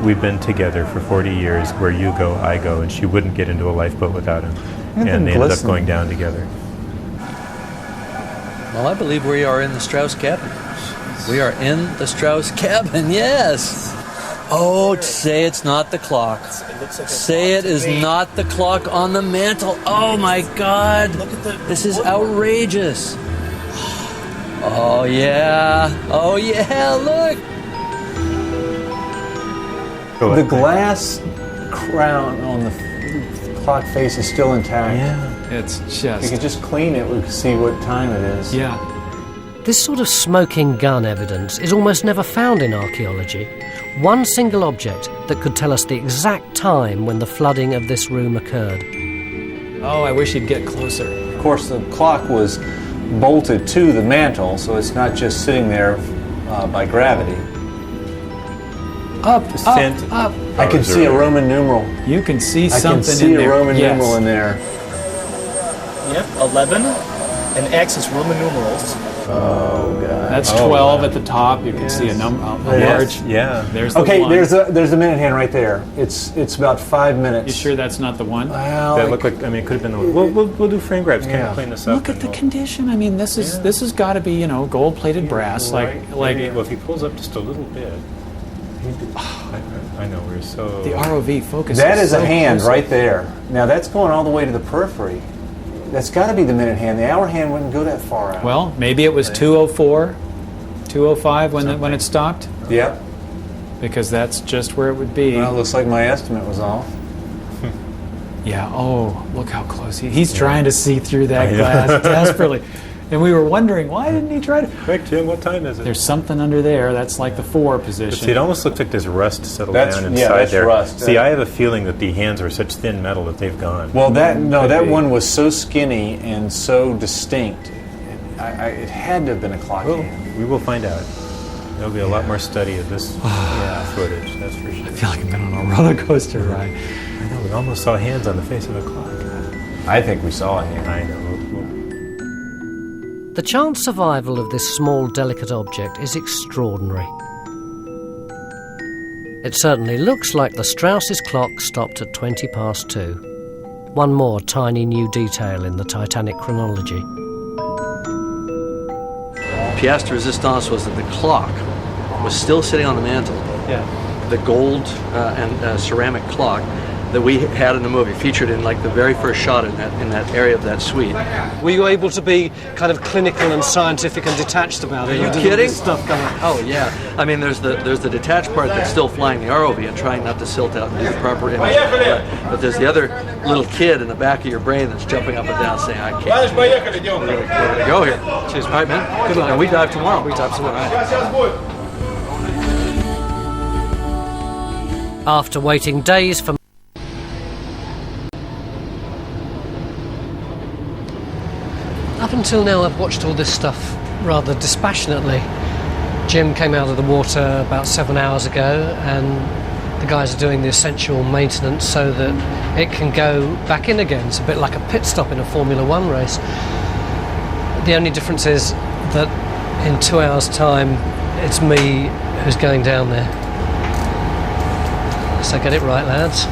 "We've been together for 40 years. Where you go, I go." And she wouldn't get into a lifeboat without him. And they ended up going down together. Well, I believe we are in the Strauss cabin. We are in the Strauss cabin, yes. Oh, say it's not the clock. Say it is not the clock on the mantle. Oh my God. This is outrageous. Oh yeah. Oh yeah, look. The glass crown on the clock face is still intact. Yeah. It's just... We could just clean it, we could see what time it is. Yeah. This sort of smoking gun evidence is almost never found in archaeology. One single object that could tell us the exact time when the flooding of this room occurred. Oh, I wish you'd get closer. Of course, the clock was bolted to the mantle, so it's not just sitting there by gravity. Up. I can see a Roman numeral. You can see something in there. I can see a Roman numeral in there. Yep, 11. And X is Roman numerals. Oh God. That's 12 at the top. You can see a number, a large. Yeah. There's the okay, one. there's a minute hand right there. It's about 5 minutes. You sure that's not the one? Well, that looked like, I mean, it could have been the one. We'll do frame grabs, kind of clean this up. Look at the condition. I mean, this has got to be, gold-plated brass. Well, if he pulls up just a little bit. I know, we're so... The ROV focus. That is so a hand close. right there. Now that's going all the way to the periphery. That's got to be the minute hand. The hour hand wouldn't go that far out. Well, maybe it was 2:04, 2:05 when it stopped. Yep. Because that's just where it would be. Well, it looks like my estimate was off. Yeah. Oh, look how close he's trying to see through that glass desperately. And we were wondering, why didn't he try to... Quick, Jim, what time is it? There's something under there. That's like the 4 position. But see, it almost looks like there's rust settled down inside that's there. Rust. See, I have a feeling that the hands are such thin metal that they've gone. Well, that one was so skinny and so distinct. It had to have been a clock hand. We will find out. There'll be a lot more study of this footage, that's for sure. I feel like I've been on a roller coaster ride. I know, we almost saw hands on the face of the clock. I think we saw a hand. I know. The chance survival of this small, delicate object is extraordinary. It certainly looks like the Strauss's clock stopped at 2:20. One more tiny new detail in the Titanic chronology. Pièce de résistance was that the clock was still sitting on the mantle. Yeah. The gold and ceramic clock that we had in the movie, featured in like the very first shot in that area of that suite. Were you able to be kind of clinical and scientific and detached about it? Are you kidding? Stuff going on. Oh yeah. I mean, there's the detached part that's still flying the ROV and trying not to silt out and do the proper image. But there's the other little kid in the back of your brain that's jumping up and down saying, "I can't. We're gonna go here." Cheers, all right, man. Good luck. And we dive tomorrow. We dive tomorrow. Right. After waiting days for Up until now, I've watched all this stuff rather dispassionately. Jim came out of the water about 7 hours ago, and the guys are doing the essential maintenance so that it can go back in again. It's a bit like a pit stop in a Formula One race. The only difference is that in 2 hours' time, it's me who's going down there. So get it right, lads.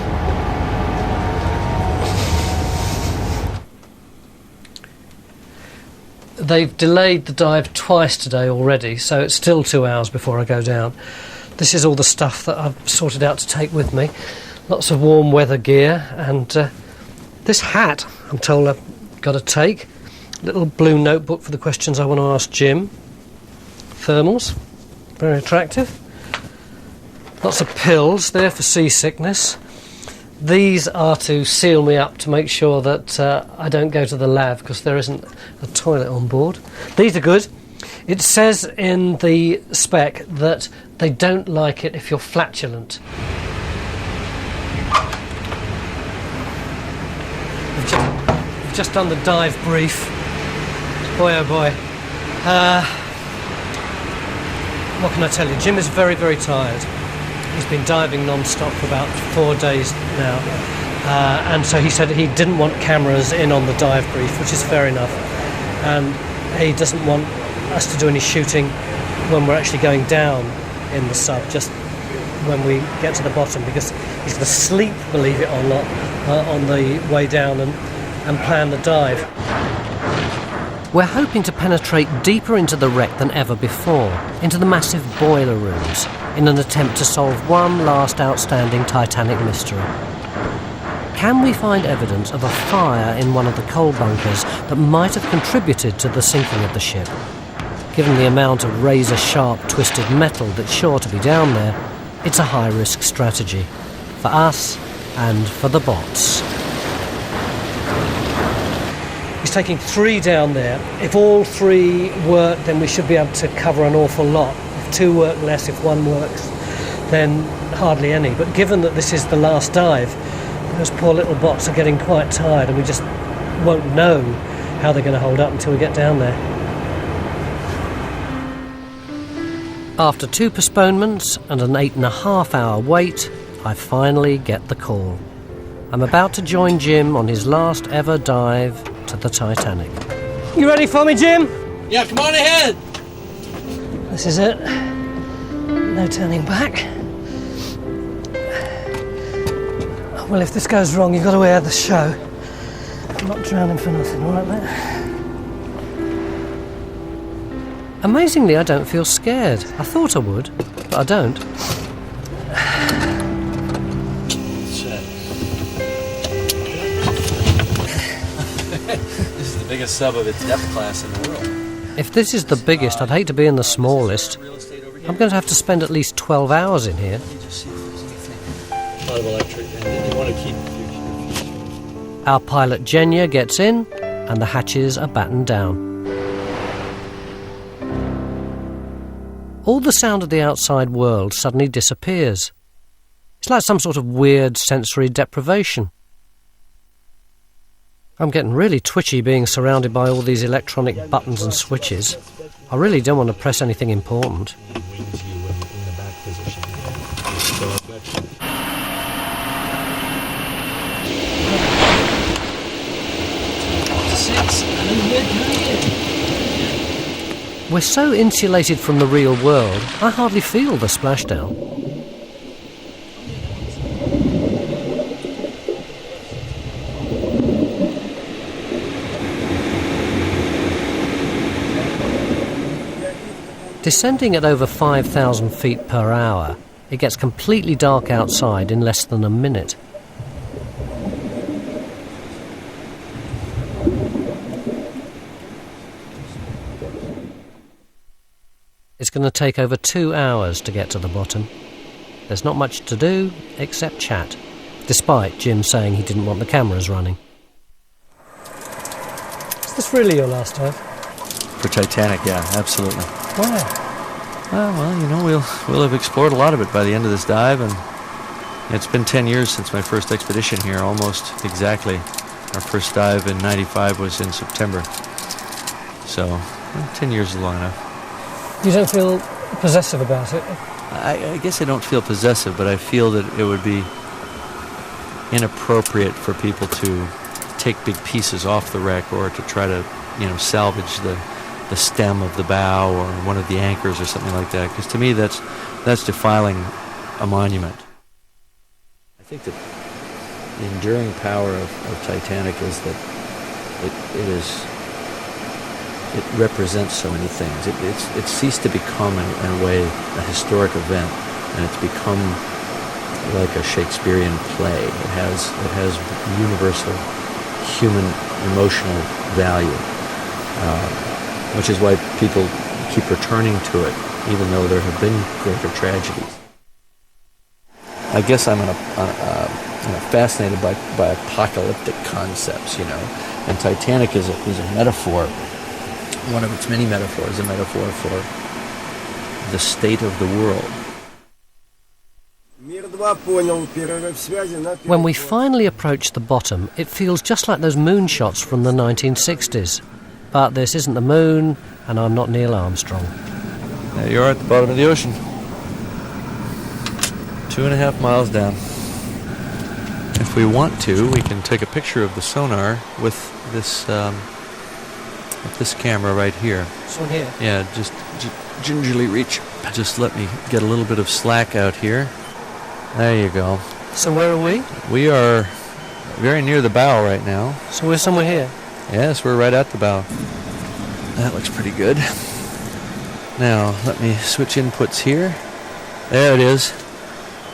They've delayed the dive twice today already, so it's still 2 hours before I go down. This is all the stuff that I've sorted out to take with me. Lots of warm weather gear, and this hat I'm told I've got to take. Little blue notebook for the questions I want to ask Jim. Thermals, very attractive. Lots of pills there for seasickness. These are to seal me up to make sure that I don't go to the lab because there isn't a toilet on board. These are good. It says in the spec that they don't like it if you're flatulent. We've just done the dive brief. Boy oh boy. What can I tell you? Jim is very, very tired. He's been diving non-stop for about 4 days now, and so he said he didn't want cameras in on the dive brief, which is fair enough, and he doesn't want us to do any shooting when we're actually going down in the sub, just when we get to the bottom, because he's going to sleep, believe it or not, on the way down and plan the dive. We're hoping to penetrate deeper into the wreck than ever before, into the massive boiler rooms, in an attempt to solve one last outstanding Titanic mystery. Can we find evidence of a fire in one of the coal bunkers that might have contributed to the sinking of the ship? Given the amount of razor-sharp twisted metal that's sure to be down there, it's a high-risk strategy, for us and for the bots. He's taking 3 down there. If all 3 work, then we should be able to cover an awful lot. If 2 work less, if 1 works, then hardly any. But given that this is the last dive, those poor little bots are getting quite tired, and we just won't know how they're going to hold up until we get down there. After 2 postponements and an 8.5-hour wait, I finally get the call. I'm about to join Jim on his last ever dive to the Titanic. You ready for me, Jim? Yeah, come on ahead. This is it. No turning back. Well, if this goes wrong, you've got to air the show. I'm not drowning for nothing, all right, mate? Amazingly, I don't feel scared. I thought I would, but I don't. This is the biggest sub of its depth class in the world. If this is the biggest, I'd hate to be in the smallest. I'm going to have to spend at least 12 hours in here. A lot of electric, and you want to keep... Our pilot Jenya gets in, and the hatches are battened down. All the sound of the outside world suddenly disappears. It's like some sort of weird sensory deprivation. I'm getting really twitchy being surrounded by all these electronic buttons and switches. I really don't want to press anything important. We're so insulated from the real world, I hardly feel the splashdown. Descending at over 5,000 feet per hour, it gets completely dark outside in less than a minute. It's going to take over 2 hours to get to the bottom. There's not much to do except chat, despite Jim saying he didn't want the cameras running. Is this really your last dive? For Titanic, yeah, absolutely. Why? Well, you know, we'll have explored a lot of it by the end of this dive, and it's been 10 years since my first expedition here, almost exactly. Our first dive in '95 was in September. So, 10 years is long enough. You don't feel possessive about it? I guess I don't feel possessive, but I feel that it would be inappropriate for people to take big pieces off the wreck or to try to, salvage the stem of the bow or one of the anchors or something like that. Because to me, that's defiling a monument. I think that the enduring power of Titanic is that it represents so many things. It's ceased to become, in a way, a historic event, and it's become like a Shakespearean play. It has universal human emotional value, which is why people keep returning to it, even though there have been greater tragedies. I guess I'm fascinated by apocalyptic concepts, and Titanic is a metaphor. One of its many metaphors, a metaphor for the state of the world. When we finally approach the bottom, it feels just like those moonshots from the 1960s. But this isn't the moon, and I'm not Neil Armstrong. There you are at the bottom of the ocean. 2.5 miles down. If we want to, we can take a picture of the sonar with this camera right here. This one here? Yeah, just gingerly reach. Just let me get a little bit of slack out here. There you go. So where are we? We are very near the bow right now. So we're somewhere here? Yes, we're right at the bow. That looks pretty good. Now, let me switch inputs here. There it is.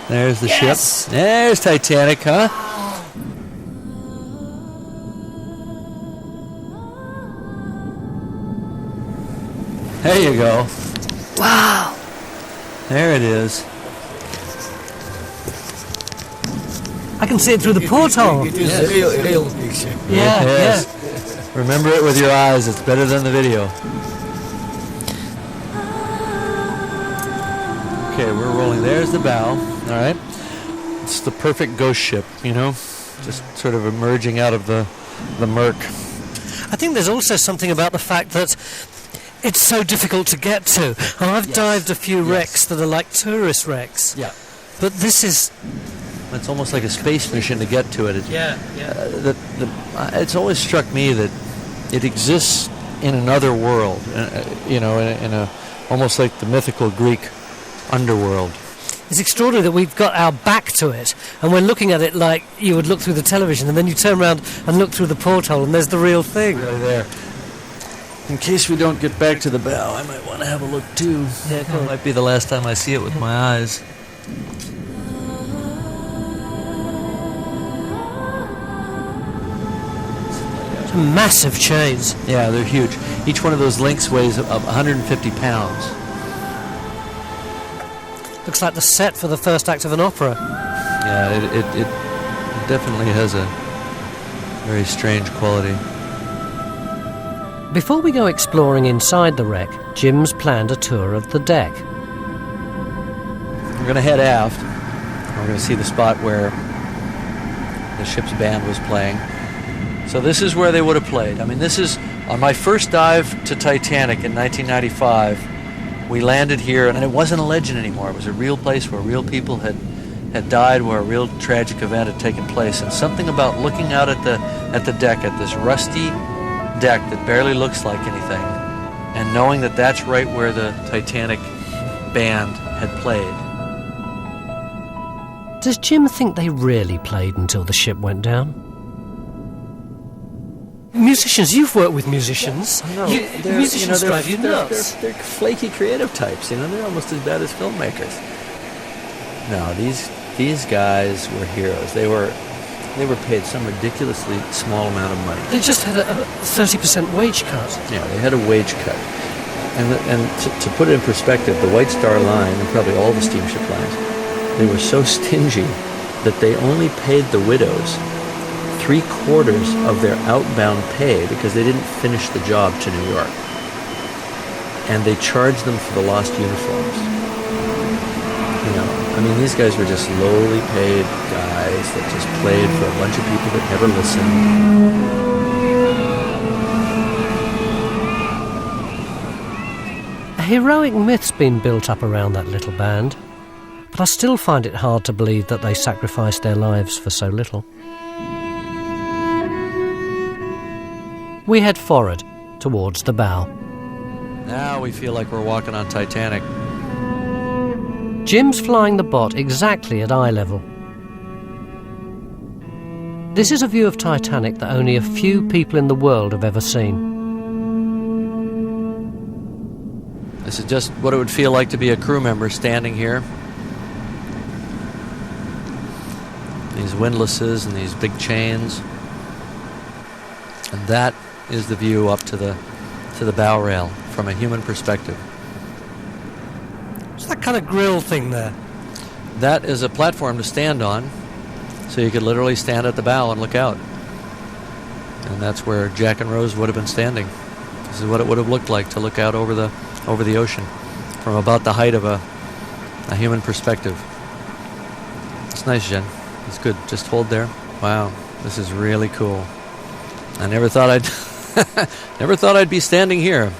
There's the ship. There's Titanic, huh? There you go. Wow. There it is. I can see it through the porthole. It is a real big ship. Yeah, yes. Remember it with your eyes. It's better than the video. Okay, we're rolling. There's the bow. All right. It's the perfect ghost ship, you know? Just sort of emerging out of the murk. I think there's also something about the fact that it's so difficult to get to. I've dived a few wrecks that are like tourist wrecks. Yeah. But this is... It's almost like a space mission to get to it. It's always struck me that it exists in another world, you know, in a almost like the mythical Greek underworld. It's extraordinary that we've got our back to it, and we're looking at it like you would look through the television, and then you turn around and look through the porthole, and there's the real thing. Right there. In case we don't get back to the bow, I might want to have a look too. Yeah, cool. It might be the last time I see it with my eyes. Massive chains. Yeah, they're huge. Each one of those links weighs up 150 pounds. Looks like the set for the first act of an opera. Yeah, it definitely has a very strange quality. Before we go exploring inside the wreck, Jim's planned a tour of the deck. We're going to head aft. We're going to see the spot where the ship's band was playing. So this is where they would have played. I mean, this is on my first dive to Titanic in 1995. We landed here, and it wasn't a legend anymore. It was a real place where real people had died, where a real tragic event had taken place. And something about looking out at the deck, at this rusty deck that barely looks like anything, and knowing that that's right where the Titanic band had played. Does Jim think they really played until the ship went down? Musicians, you've worked with musicians. No, musicians drive you nuts. They're flaky creative types, you know. They're almost as bad as filmmakers. No, these guys were heroes. They were paid some ridiculously small amount of money. They just had a 30% wage cut. Yeah, they had a wage cut. And to put it in perspective, the White Star Line, and probably all the steamship lines, they were so stingy that they only paid the widows 3/4 of their outbound pay because they didn't finish the job to New York. And they charged them for the lost uniforms. You know, I mean, these guys were just lowly paid guys that just played for a bunch of people that never listened. A heroic myth's been built up around that little band, but I still find it hard to believe that they sacrificed their lives for so little. We head forward, towards the bow. Now we feel like we're walking on Titanic. Jim's flying the bot exactly at eye level. This is a view of Titanic that only a few people in the world have ever seen. This is just what it would feel like to be a crew member standing here. These windlasses and these big chains. And that is the view up to the bow rail from a human perspective. What's that kind of grill thing there? That is a platform to stand on, so you could literally stand at the bow and look out. And that's where Jack and Rose would have been standing. This is what it would have looked like to look out over the ocean from about the height of a human perspective. It's nice, Jen. It's good. Just hold there. Wow, this is really cool. I never thought I'd be standing here.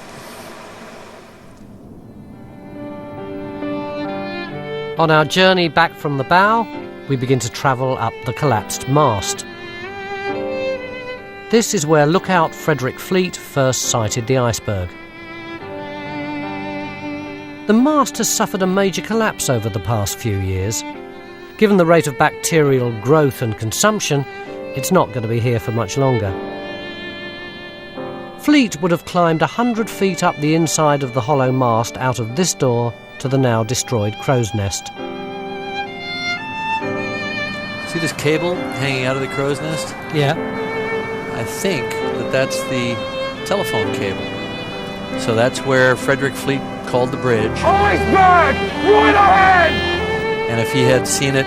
On our journey back from the bow, we begin to travel up the collapsed mast. This is where lookout Frederick Fleet first sighted the iceberg. The mast has suffered a major collapse over the past few years. Given the rate of bacterial growth and consumption, it's not going to be here for much longer. Fleet would have climbed 100 feet up the inside of the hollow mast out of this door to the now destroyed crow's nest. See this cable hanging out of the crow's nest? Yeah. I think that's the telephone cable. So that's where Frederick Fleet called the bridge. Iceberg! Right ahead! And if he had seen it,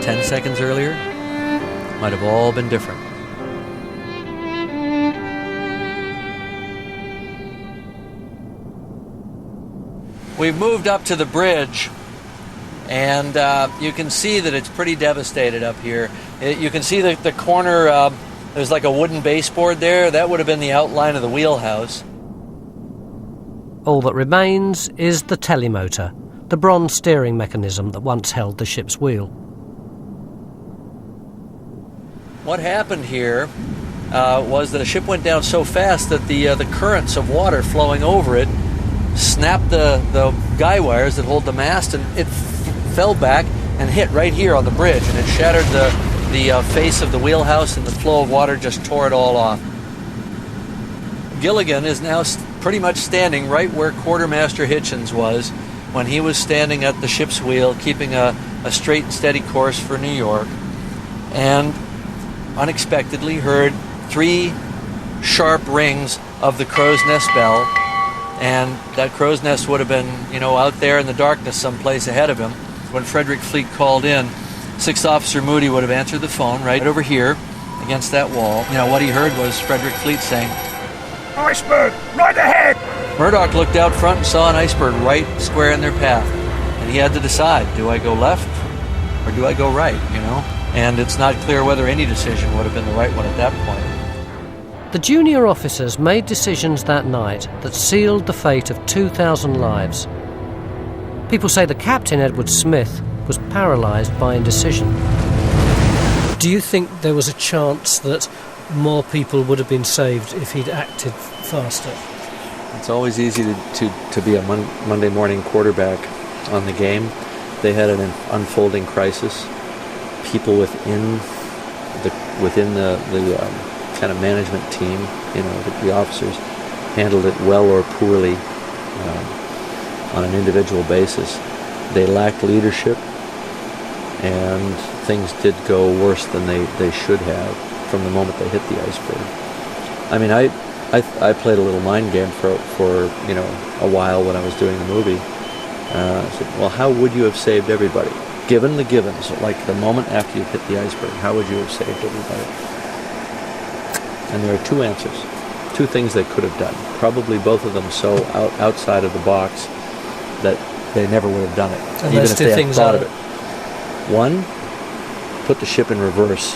10 seconds earlier, might have all been different. We've moved up to the bridge, and you can see that it's pretty devastated up here. You can see the corner, there's like a wooden baseboard there. That would have been the outline of the wheelhouse. All that remains is the telemotor, the bronze steering mechanism that once held the ship's wheel. What happened here was that a ship went down so fast that the currents of water flowing over it snapped the guy wires that hold the mast, and it fell back and hit right here on the bridge, and it shattered the face of the wheelhouse, and the flow of water just tore it all off. Gilligan is now pretty much standing right where Quartermaster Hitchens was when he was standing at the ship's wheel, keeping a straight and steady course for New York, and unexpectedly heard 3 sharp rings of the crow's nest bell, and that crow's nest would have been, out there in the darkness someplace ahead of him. When Frederick Fleet called in, 6th Officer Moody would have answered the phone right over here against that wall. What he heard was Frederick Fleet saying, Iceberg! Right ahead! Murdoch looked out front and saw an iceberg right square in their path, and he had to decide, do I go left or do I go right, And it's not clear whether any decision would have been the right one at that point. The junior officers made decisions that night that sealed the fate of 2,000 lives. People say the captain, Edward Smith, was paralysed by indecision. Do you think there was a chance that more people would have been saved if he'd acted faster? It's always easy to be a Monday morning quarterback on the game. They had an unfolding crisis. People within the kind of management team, the officers, handled it well or poorly on an individual basis. They lacked leadership, and things did go worse than they should have from the moment they hit the iceberg. I mean, I played a little mind game for a while when I was doing the movie. I said, well, how would you have saved everybody? Given the givens, like the moment after you hit the iceberg, how would you have saved everybody? And there are 2 answers, 2 things they could have done. Probably both of them so outside of the box that they never would have done it, and even if they had thought of it. 1, put the ship in reverse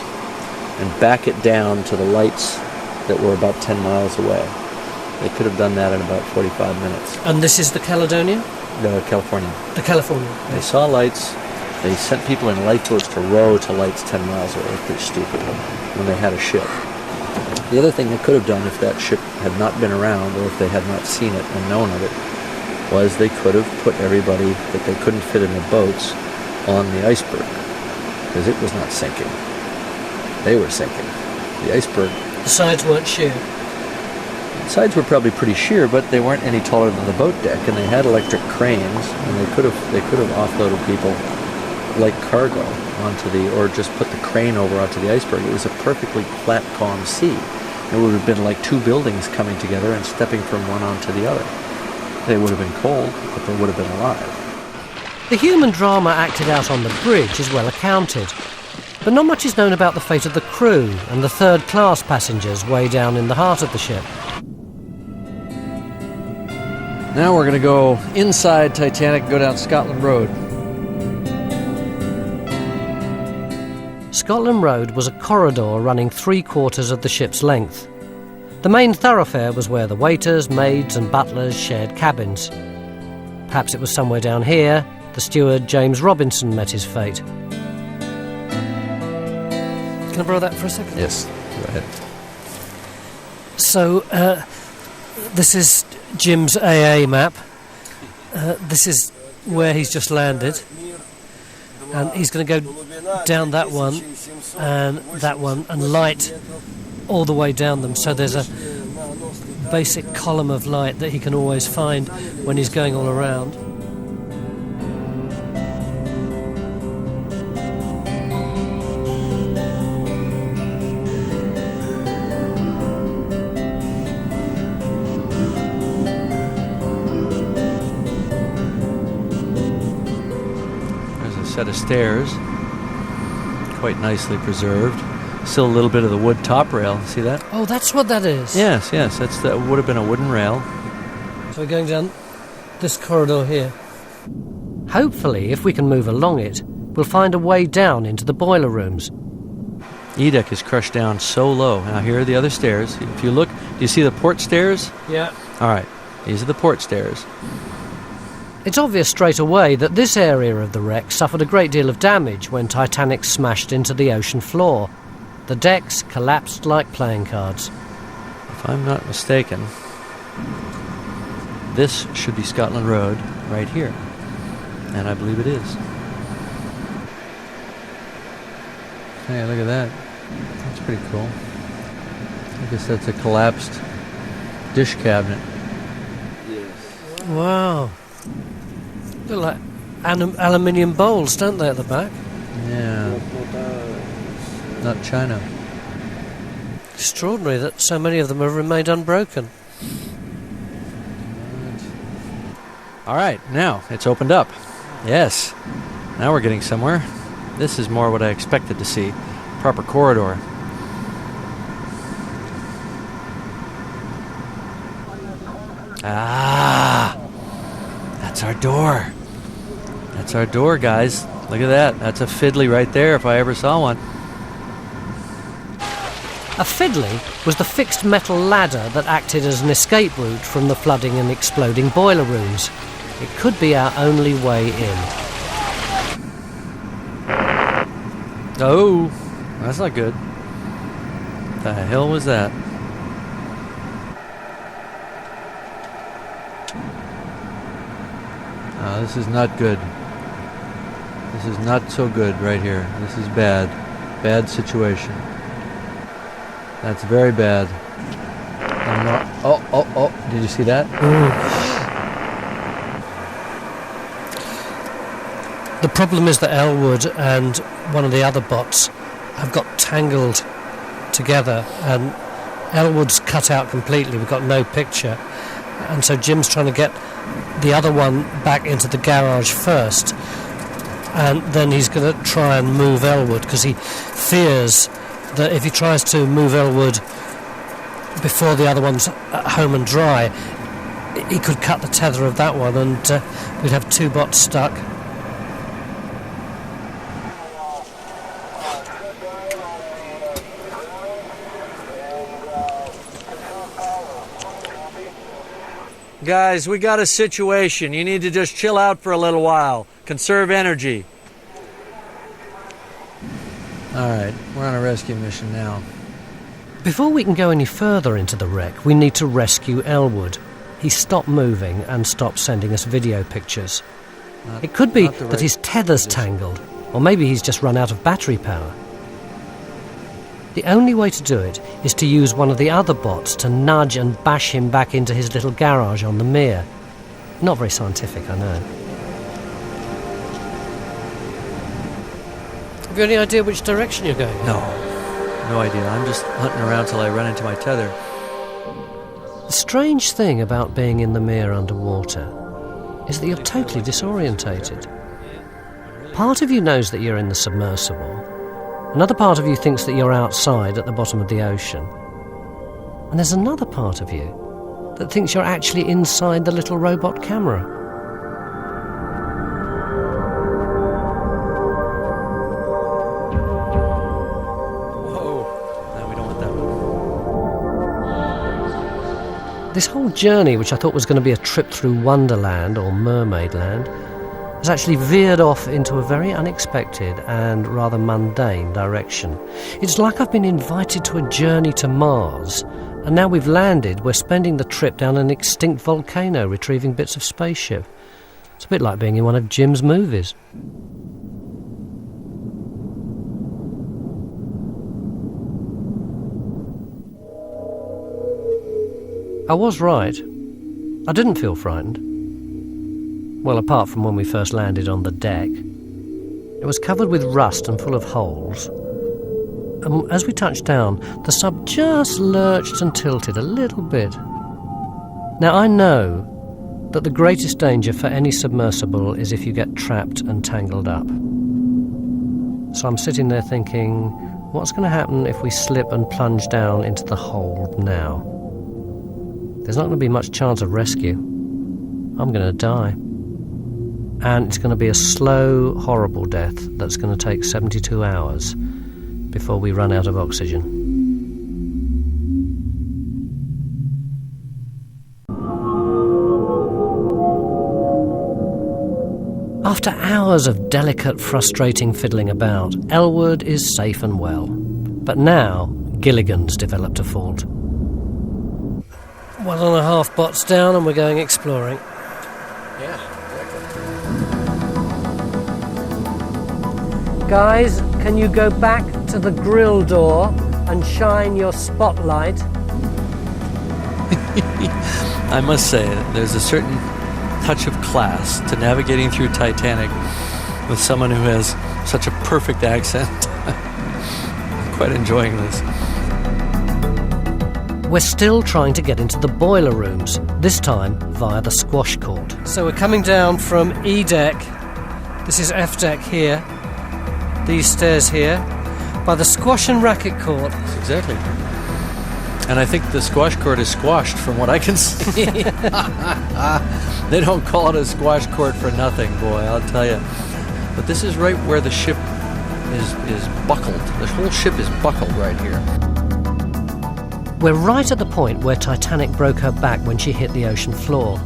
and back it down to the lights that were about 10 miles away. They could have done that in about 45 minutes. And this is the Caledonia? The California. The California. They saw lights. They sent people in lifeboats to row to lights 10 miles away. Pretty stupid when they had a ship. The other thing they could have done if that ship had not been around, or if they had not seen it and known of it, was they could have put everybody that they couldn't fit in the boats on the iceberg, because it was not sinking. They were sinking. The iceberg... The sides weren't sheer. The sides were probably pretty sheer, but they weren't any taller than the boat deck, and they had electric cranes, and they could have offloaded people like cargo or just put the crane over onto the iceberg. It was a perfectly flat, calm sea. It would have been like 2 buildings coming together and stepping from one onto the other. They would have been cold, but they would have been alive. The human drama acted out on the bridge is well accounted, but not much is known about the fate of the crew and the third-class passengers way down in the heart of the ship. Now we're going to go inside Titanic and go down Scotland Road. Scotland Road was a corridor running 3/4 of the ship's length. The main thoroughfare was where the waiters, maids and butlers shared cabins. Perhaps it was somewhere down here the steward James Robinson met his fate. Can I borrow that for a second? Yes, go ahead. So, this is Jim's AA map. This is where he's just landed. And he's going to go down that one and light all the way down them. So there's a basic column of light that he can always find when he's going all around. Set of stairs, quite nicely preserved. Still a little bit of the wood top rail. See that? Oh, that's what that is. Yes. That would have been a wooden rail. So we're going down this corridor here. Hopefully, if we can move along it, we'll find a way down into the boiler rooms. E-deck is crushed down so low. Now here are the other stairs. If you look, do you see the port stairs? Yeah. All right, these are the port stairs. It's obvious straight away that this area of the wreck suffered a great deal of damage when Titanic smashed into the ocean floor. The decks collapsed like playing cards. If I'm not mistaken, this should be Scotland Road right here. And I believe it is. Hey, look at that. That's pretty cool. I guess that's a collapsed dish cabinet. Wow. They're like aluminium bowls, don't they, at the back? Yeah. Not China. Extraordinary that so many of them have remained unbroken. All right, now it's opened up. Yes. Now we're getting somewhere. This is more what I expected to see. Proper corridor. Ah! That's our door. That's our door, guys. Look at that. That's a fiddly right there if I ever saw one. A fiddly was the fixed metal ladder that acted as an escape route from the flooding and exploding boiler rooms. It could be our only way in. Oh, that's not good. What the hell was that? This is not good. This is not so good right here. This is bad. Bad situation. That's very bad. Oh, did you see that? The problem is that Elwood and one of the other bots have got tangled together, and Elwood's cut out completely. We've got no picture. And so Jim's trying to get the other one back into the garage first, and then he's going to try and move Elwood, because he fears that if he tries to move Elwood before the other one's at home and dry, he could cut the tether of that one, and we'd have two bots stuck. Guys, we got a situation. You need to just chill out for a little while. Conserve energy. All right, we're on a rescue mission now. Before we can go any further into the wreck, we need to rescue Elwood. He stopped moving and stopped sending us video pictures. It could be that his tether's tangled, or maybe he's just run out of battery power. The only way to do it is to use one of the other bots to nudge and bash him back into his little garage on the mere. Not very scientific, I know. Have you any idea which direction you're going? No idea. I'm just hunting around till I run into my tether. The strange thing about being in the mere underwater is that you're totally disorientated. Part of you knows that you're in the submersible. Another part of you thinks that you're outside at the bottom of the ocean. And there's another part of you that thinks you're actually inside the little robot camera. Whoa. No, we don't want that one. This whole journey, which I thought was going to be a trip through Wonderland or Mermaid Land, has actually veered off into a very unexpected and rather mundane direction. It's like I've been invited to a journey to Mars, and now we've landed, we're spending the trip down an extinct volcano retrieving bits of spaceship. It's a bit like being in one of Jim's movies. I was right. I didn't feel frightened. Well, apart from when we first landed on the deck. It was covered with rust and full of holes. And as we touched down, the sub just lurched and tilted a little bit. Now, I know that the greatest danger for any submersible is if you get trapped and tangled up. So I'm sitting there thinking, what's going to happen if we slip and plunge down into the hold now? There's not going to be much chance of rescue. I'm going to die. And it's going to be a slow, horrible death that's going to take 72 hours before we run out of oxygen. After hours of delicate, frustrating fiddling about, Elwood is safe and well. But now, Gilligan's developed a fault. 1.5 bots down and we're going exploring. Yeah. Guys, can you go back to the grill door and shine your spotlight? I must say, there's a certain touch of class to navigating through Titanic with someone who has such a perfect accent. I'm quite enjoying this. We're still trying to get into the boiler rooms, this time via the squash court. So we're coming down from E deck, this is F deck here, these stairs here, by the squash and racket court. Exactly. And I think the squash court is squashed from what I can see. They don't call it a squash court for nothing, boy, I'll tell you. But this is right where the ship is buckled. The whole ship is buckled right here. We're right at the point where Titanic broke her back when she hit the ocean floor.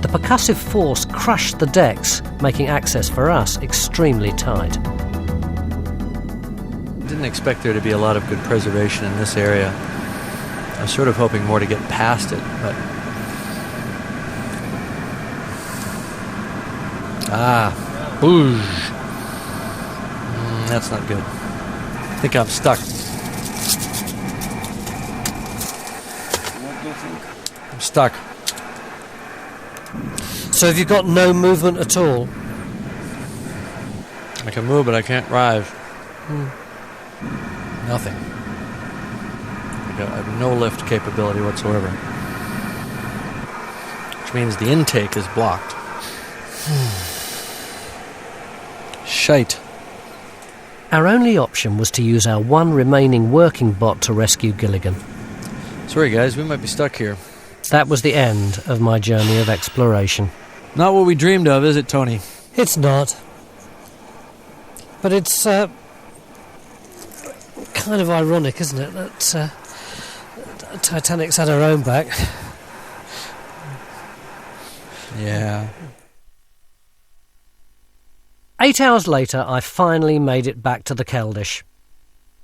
The percussive force crushed the decks, making access for us extremely tight. Didn't expect there to be a lot of good preservation in this area. I was sort of hoping more to get past it, but... Boosh. That's not good. I think I'm stuck. I'm stuck. So have you got no movement at all? I can move, but I can't rise. Nothing. I have no lift capability whatsoever. Which means the intake is blocked. Shite. Our only option was to use our one remaining working bot to rescue Gilligan. Sorry guys, we might be stuck here. That was the end of my journey of exploration. Not what we dreamed of, is it, Tony? It's not. But it's kind of ironic, isn't it, that Titanic's had her own back. Yeah. 8 hours later, I finally made it back to the Keldysh.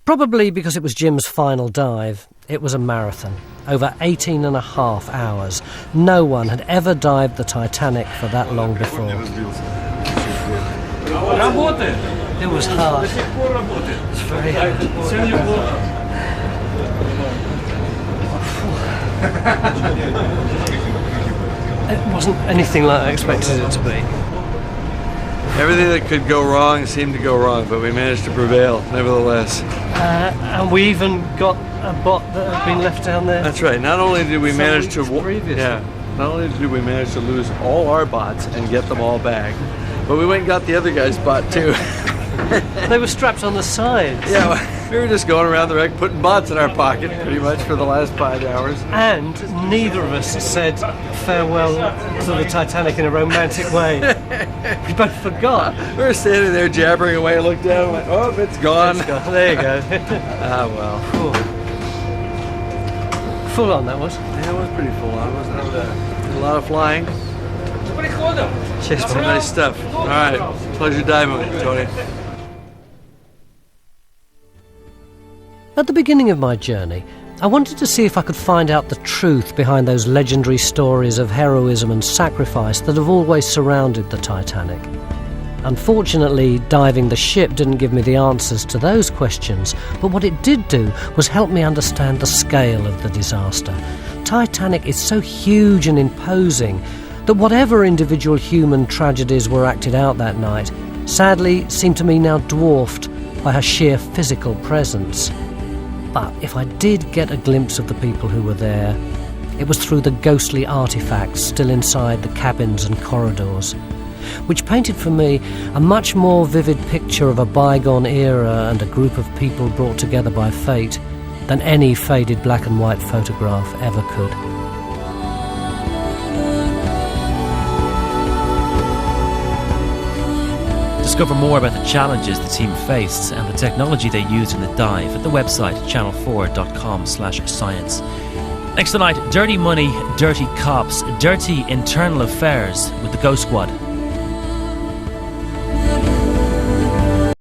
Probably because it was Jim's final dive. It was a marathon, over 18.5 hours. No one had ever dived the Titanic for that long before. It was hard. It's very hard. It wasn't anything like I expected it to be. Everything that could go wrong seemed to go wrong, but we managed to prevail, nevertheless. And we even got a bot that had been left down there. That's right. Not only did we manage to previously. not only did we manage to lose all our bots and get them all back, but we went and got the other guy's bot too. They were strapped on the sides. Yeah, well, we were just going around the wreck putting bots in our pocket pretty much for the last 5 hours. And neither of us said farewell to the Titanic in a romantic way. We both forgot. We were standing there jabbering away, looked down and went, oh, it's gone. It's gone. There you go. Well. Full on, that was. Yeah, it was pretty full on, wasn't it? Did a lot of flying. Cheers, Some nice stuff. All right. Pleasure diving with you, Tony. At the beginning of my journey, I wanted to see if I could find out the truth behind those legendary stories of heroism and sacrifice that have always surrounded the Titanic. Unfortunately, diving the ship didn't give me the answers to those questions, but what it did do was help me understand the scale of the disaster. Titanic is so huge and imposing that whatever individual human tragedies were acted out that night sadly seem to me now dwarfed by her sheer physical presence. But if I did get a glimpse of the people who were there, it was through the ghostly artefacts still inside the cabins and corridors, which painted for me a much more vivid picture of a bygone era and a group of people brought together by fate than any faded black and white photograph ever could. Discover more about the challenges the team faced and the technology they used in the dive at the website channel4.com/science. Next tonight, Dirty Money, Dirty Cops, Dirty Internal Affairs with the Ghost Squad.